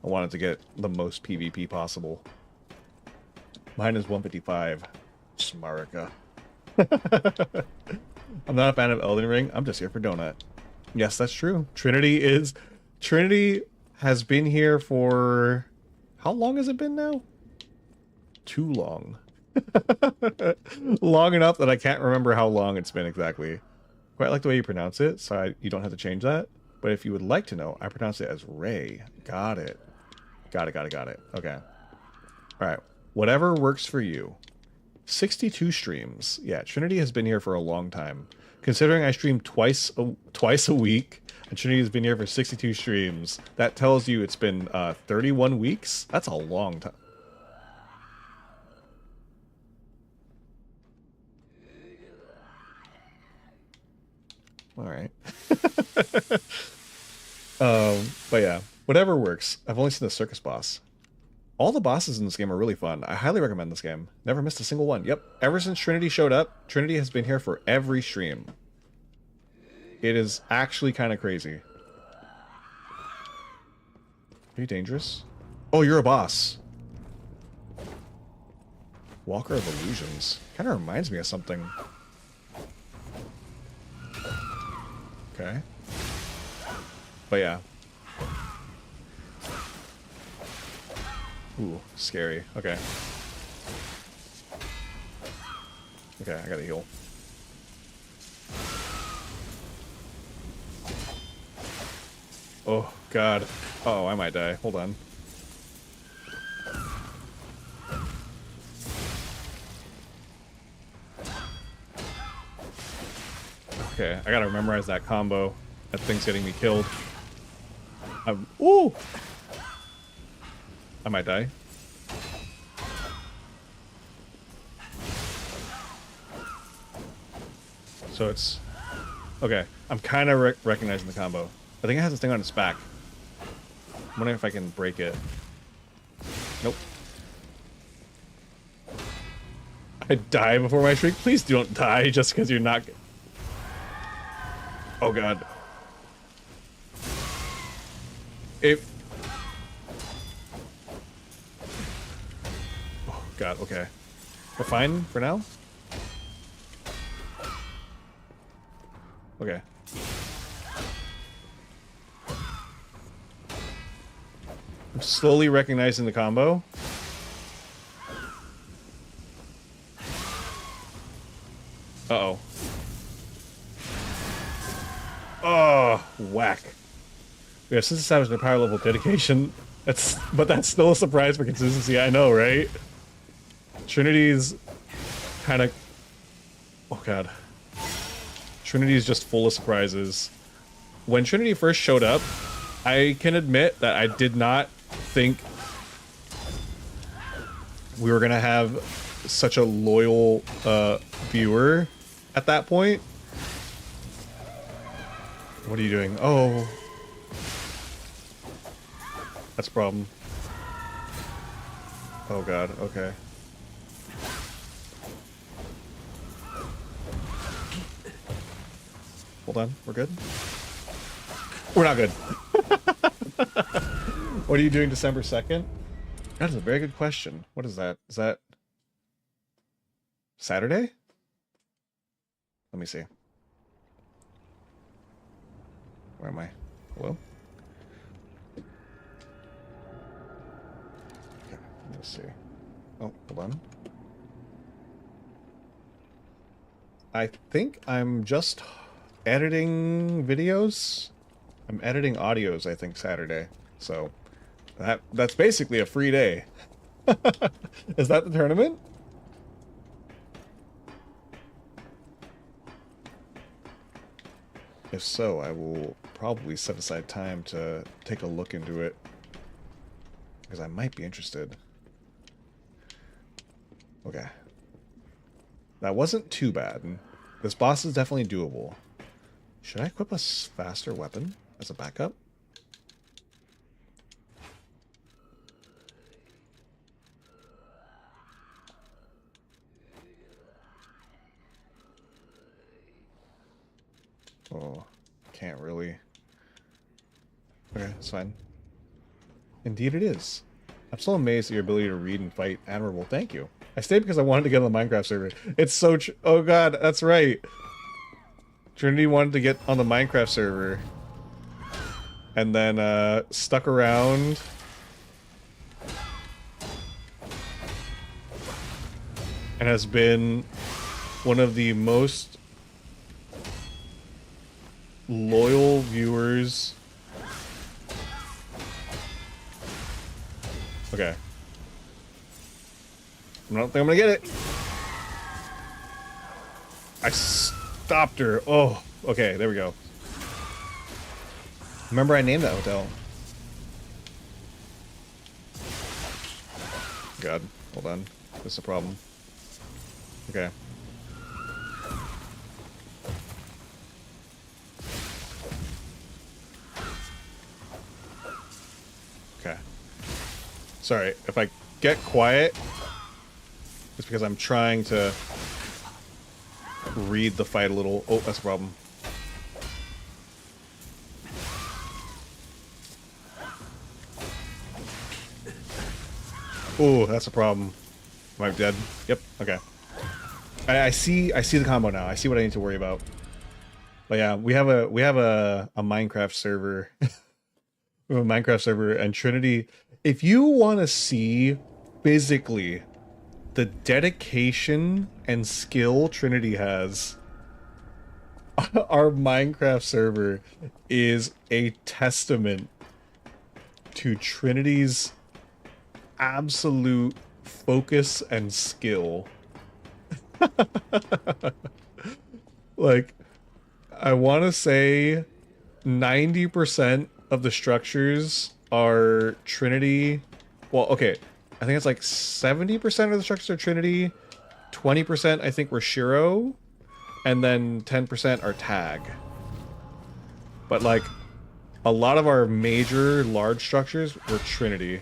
S1: I wanted to get the most PvP possible. Mine is 155. Smarika. I'm not a fan of Elden Ring. I'm just here for Donut. Yes, that's true. Trinity has been here for... How long has it been now? Too long. Long enough that I can't remember how long it's been exactly. Quite like the way you pronounce it, so you don't have to change that. But if you would like to know, I pronounce it as Ray. Got it. Got it. Okay. Alright. Whatever works for you. 62 streams. Yeah, Trinity has been here for a long time. Considering I stream twice a week, and Trinity has been here for 62 streams, that tells you it's been 31 weeks? That's a long time. All right. But yeah, whatever works. I've only seen the circus boss. All the bosses in this game are really fun. I highly recommend this game. Never missed a single one. Yep. Ever since Trinity showed up, Trinity has been here for every stream. It is actually kind of crazy. Are you dangerous? Oh, you're a boss. Walker of Illusions. Kind of reminds me of something. Okay. But yeah. Ooh, scary. Okay. Okay, I gotta heal. Oh, God. Oh, I might die. Hold on. Okay, I gotta memorize that combo. That thing's getting me killed. Ooh! I might die. So it's... Okay, I'm kind of recognizing the combo. I think it has this thing on its back. I'm wondering if I can break it. Nope. I die before my shriek? Please don't die just because you're not... Oh god. If... Oh god, okay. We're fine for now? Okay. I'm slowly recognizing the combo. Uh-oh. Oh, whack. We have since established their power level dedication. But that's still a surprise for consistency, I know, right? Trinity's kind of... Oh god. Trinity's just full of surprises. When Trinity first showed up, I can admit that I did not think we were gonna have such a loyal viewer at that point. What are you doing? Oh. That's a problem. Oh god, okay. Hold on, we're good? We're not good. What are you doing December 2nd? That is a very good question. What is that? Is that Saturday? Let me see. Where am I? Hello? Okay, let's see. Oh, hold on. I think I'm just editing videos. I'm editing audios, I think, Saturday. So that's basically a free day. Is that the tournament? If so, I will probably set aside time to take a look into it, because I might be interested. Okay. That wasn't too bad. This boss is definitely doable. Should I equip a faster weapon as a backup? Oh, can't really. Okay, it's fine. Indeed it is. I'm still amazed at your ability to read and fight. Admirable, thank you. I stayed because I wanted to get on the Minecraft server. It's so oh god, that's right. Trinity wanted to get on the Minecraft server. And then stuck around. And has been one of the most loyal viewers. Okay. I don't think I'm gonna get it. I stopped her. Oh, okay, there we go. Remember I named that hotel. God, hold on. This is a problem. Okay. Okay. Sorry, if I get quiet, it's because I'm trying to read the fight a little. Oh, that's a problem. Oh, that's a problem. Am I dead? Yep. Okay. I see the combo now. I see what I need to worry about. But yeah, we have a Minecraft server. We have a Minecraft server, and Trinity. If you want to see physically the dedication and skill Trinity has, our Minecraft server is a testament to Trinity's absolute focus and skill. Like, I want to say 90% of the structures are Trinity. Well, okay, I think it's like 70% of the structures are Trinity, 20% I think were Shiro, and then 10% are Tag. But like, a lot of our major large structures were Trinity.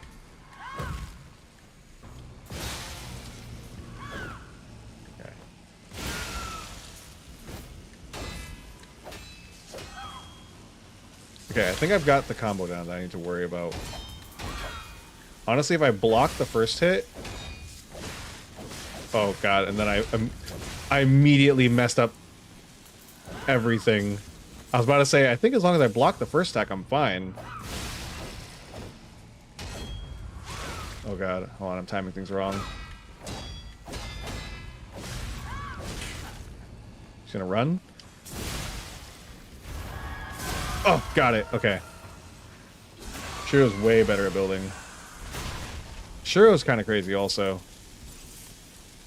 S1: Okay, I think I've got the combo down that I need to worry about. Honestly, if I block the first hit... Oh god, and then I immediately messed up everything. I was about to say, I think as long as I block the first attack, I'm fine. Oh god, hold on, I'm timing things wrong. She's gonna run. Oh, got it. Okay. Shiro's way better at building. Shiro's kind of crazy also.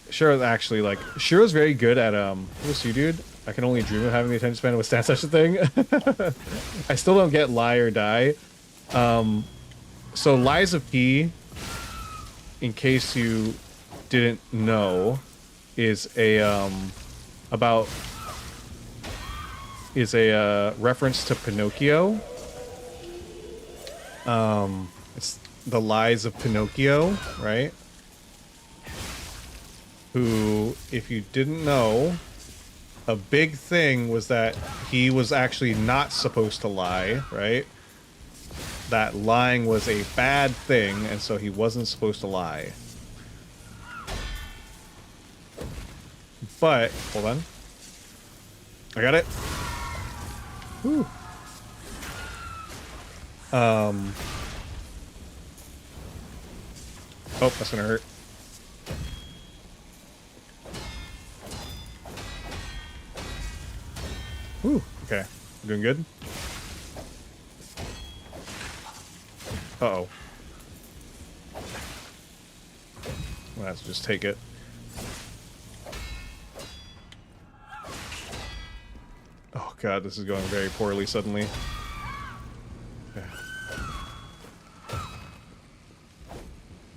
S1: Shiro's actually like... Shiro's very good at, what's you, dude? I can only dream of having the attention span to withstand such a thing. I still don't get lie or die. So LiesofP, in case you didn't know, is a, reference to Pinocchio. It's the lies of Pinocchio, right? Who, if you didn't know, a big thing was that he was actually not supposed to lie, right? That lying was a bad thing, and so he wasn't supposed to lie. But, hold on. I got it. Whew. Oh, that's gonna hurt. Ooh, okay. Doing good? Uh-oh. We'll have to just take it. Oh god, this is going very poorly suddenly. Okay.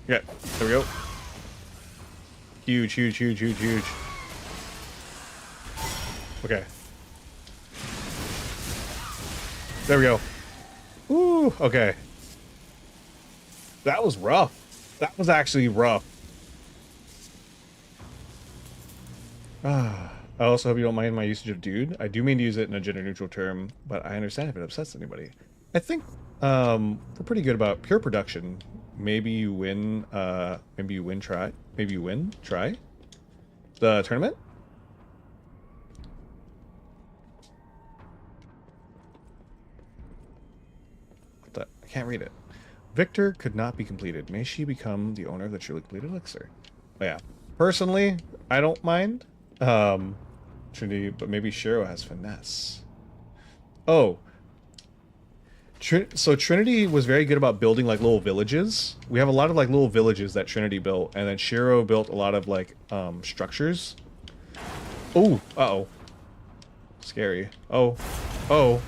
S1: Yeah, there we go. Huge, huge, huge, huge, huge. Okay. There we go. Ooh, okay. That was rough. That was actually rough. I also hope you don't mind my usage of dude. I do mean to use it in a gender-neutral term, but I understand if it upsets anybody. I think we're pretty good about pure production. Maybe you win, try the tournament? What the? I can't read it. Victor could not be completed. May she become the owner of the truly completed elixir. Oh, yeah. Personally, I don't mind. Trinity, but maybe Shiro has finesse. Oh. So Trinity was very good about building like little villages. We have a lot of like little villages that Trinity built, and then Shiro built a lot of like structures. Oh, uh-oh. Scary. Oh. Oh.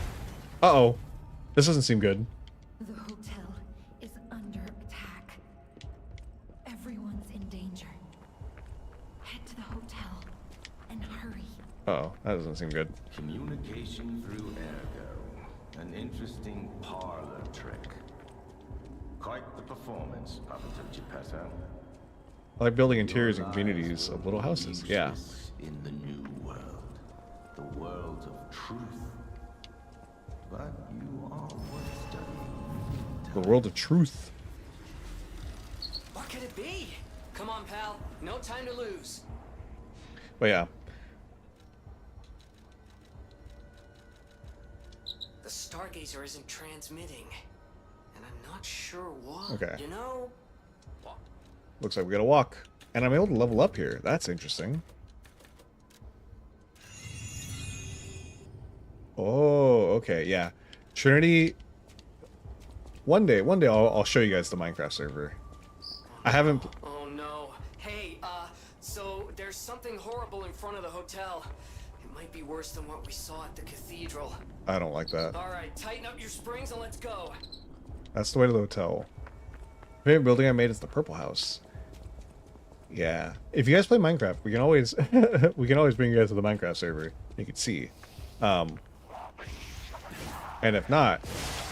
S1: Uh-oh. This doesn't seem good.
S9: The hotel is under attack. Everyone's in danger. Head to the hotel and hurry.
S1: Uh-oh, that doesn't seem good.
S10: Communication through ergo. An interesting parlor trick. Quite the performance, Papa Geppetto.
S1: I like building interiors and communities of little houses. Yeah.
S10: In the new world. The world of truth. But you are worth studying.
S1: The world of truth.
S3: What could it be? Come on, pal. No time to lose.
S1: But yeah.
S3: The Stargazer isn't transmitting. And I'm not sure why.
S1: Okay.
S3: You know?
S1: Looks like we gotta walk. And I'm able to level up here. That's interesting. Oh, okay, yeah. Trinity. One day I'll show you guys the Minecraft server. I haven't.
S3: Oh no. Hey, so there's something horrible in front of the hotel. It might be worse than what we saw at the cathedral.
S1: I don't like that.
S3: Alright, tighten up your springs and let's go.
S1: That's the way to the hotel. Favorite building I made is the purple house. Yeah. If you guys play Minecraft, we can always bring you guys to the Minecraft server. You can see. And if not,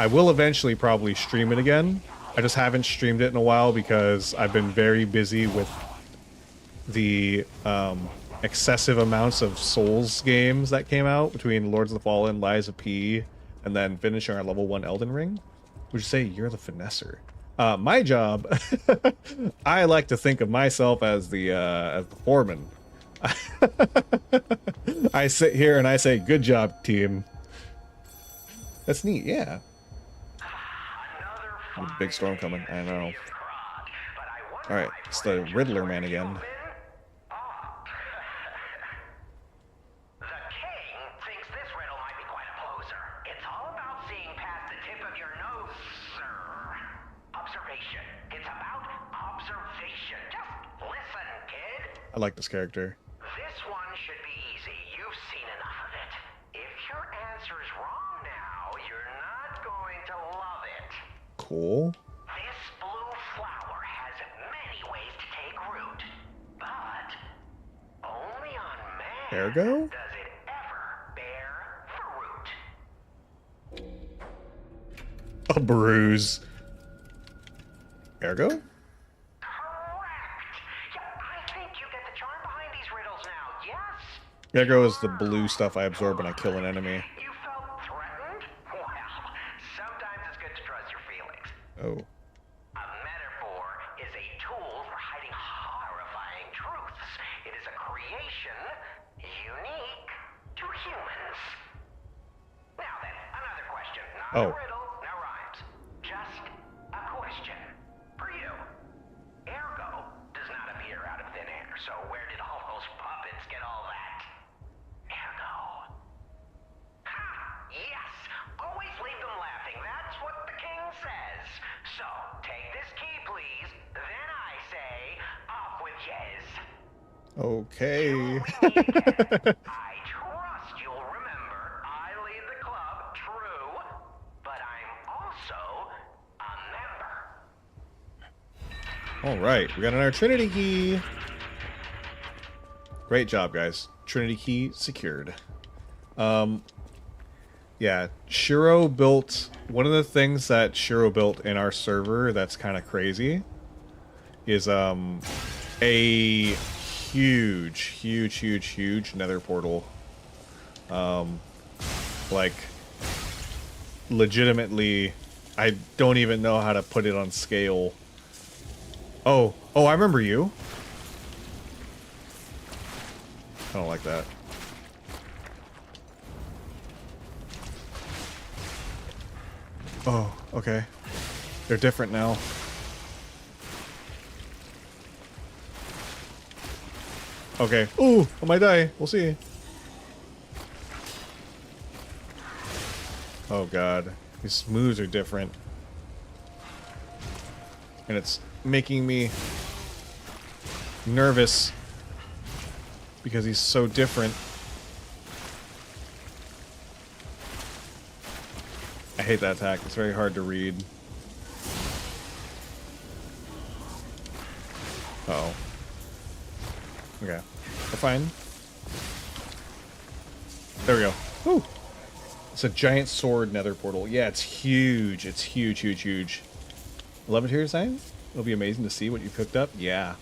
S1: I will eventually probably stream it again. I just haven't streamed it in a while because I've been very busy with the excessive amounts of Souls games that came out between Lords of the Fallen, LiesofP, and then finishing our level 1 Elden Ring. Would you say you're the finesser? My job, I like to think of myself as the foreman. I sit here and I say, good job, team. That's neat, yeah. Big storm coming, I know. Alright, it's the Riddler man again. I like this character.
S11: This one should be easy. You've seen enough of it. If your answer's wrong now, you're not going to love it.
S1: Cool.
S11: This blue flower has many ways to take root, but only on man
S1: Ergo?
S11: does it ever bear fruit.
S1: A bruise. Ergo? Ergo is the blue stuff I absorb when I kill an enemy.
S11: You felt threatened? Well, sometimes it's good to trust your feelings.
S1: Oh.
S11: A metaphor is a tool for hiding horrifying truths. It is a creation unique to humans. Now then, another question. Not a riddle, no rhymes. Just a question. For you. Ergo does not appear out of thin air, so where did all those puppets get all that? Yes! Always leave them laughing. That's what the king says. So, take this key, please. Then I say, off with yes.
S1: Okay.
S11: I trust you'll remember I lead the club, true, but I'm also a member.
S1: Alright, we got another Trinity key. Great job, guys. Trinity key secured. Yeah, Shiro built... One of the things that Shiro built in our server that's kind of crazy is a huge nether portal. Like, legitimately, I don't even know how to put it on scale. Oh, I remember you. I don't like that. Oh, okay. They're different now. Okay. Ooh, I might die. We'll see. Oh god. These moves are different. And it's making me nervous because he's so different. I hate that attack. It's very hard to read. Uh-oh. Okay. We're fine. There we go. Woo! It's a giant sword nether portal. Yeah, it's huge. It's huge. Levitator sign? It'll be amazing to see what you picked up. Yeah.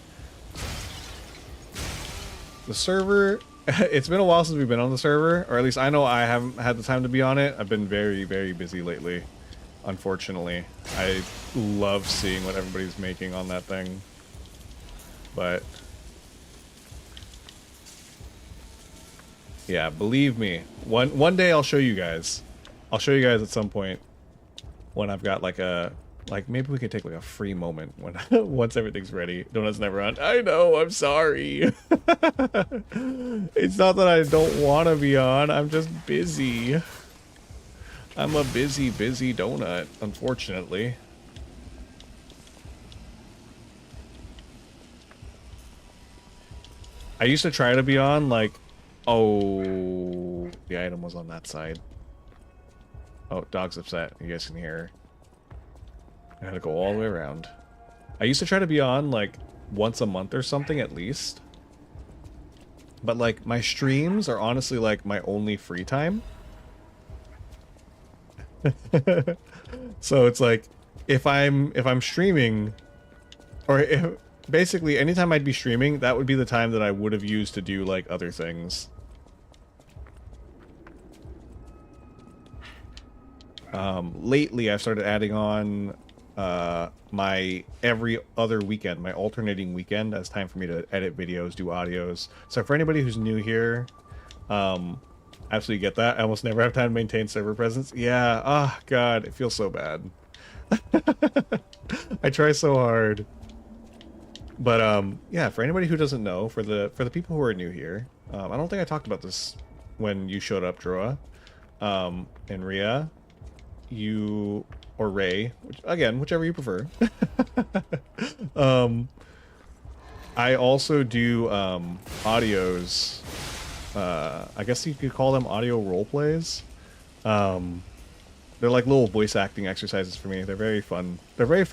S1: The server... It's been a while since we've been on the server, or at least I know I haven't had the time to be on it. I've been very busy lately, unfortunately. I love seeing what everybody's making on that thing. But... yeah, believe me. One day I'll show you guys. I'll show you guys at some point when I've got like a... Like, maybe we could take like a free moment when once everything's ready. Donut's never on. I know, I'm sorry. It's not that I don't want to be on. I'm just busy. I'm a busy donut, unfortunately. I used to try to be on, like... Oh, the item was on that side. Oh, dog's upset. You guys can hear her. I had to go all the way around. I used to try to be on, like, once a month or something at least. But, like, my streams are honestly, like, my only free time. So it's like, if I'm streaming, or if, basically anytime I'd be streaming, that would be the time that I would have used to do, like, other things. Lately I've started adding on my every other weekend, my alternating weekend, as time for me to edit videos, do audios. So for anybody who's new here, Absolutely get that. I almost never have time to maintain server presence. Yeah, oh god, it feels so bad. I try so hard. But yeah, for anybody who doesn't know, for the people who are new here, I don't think I talked about this when you showed up, Droa. And Rhea, you or Ray, again, whichever you prefer. I also do audios. I guess you could call them audio role plays. They're like little voice acting exercises for me. They're very fun. They're very fun.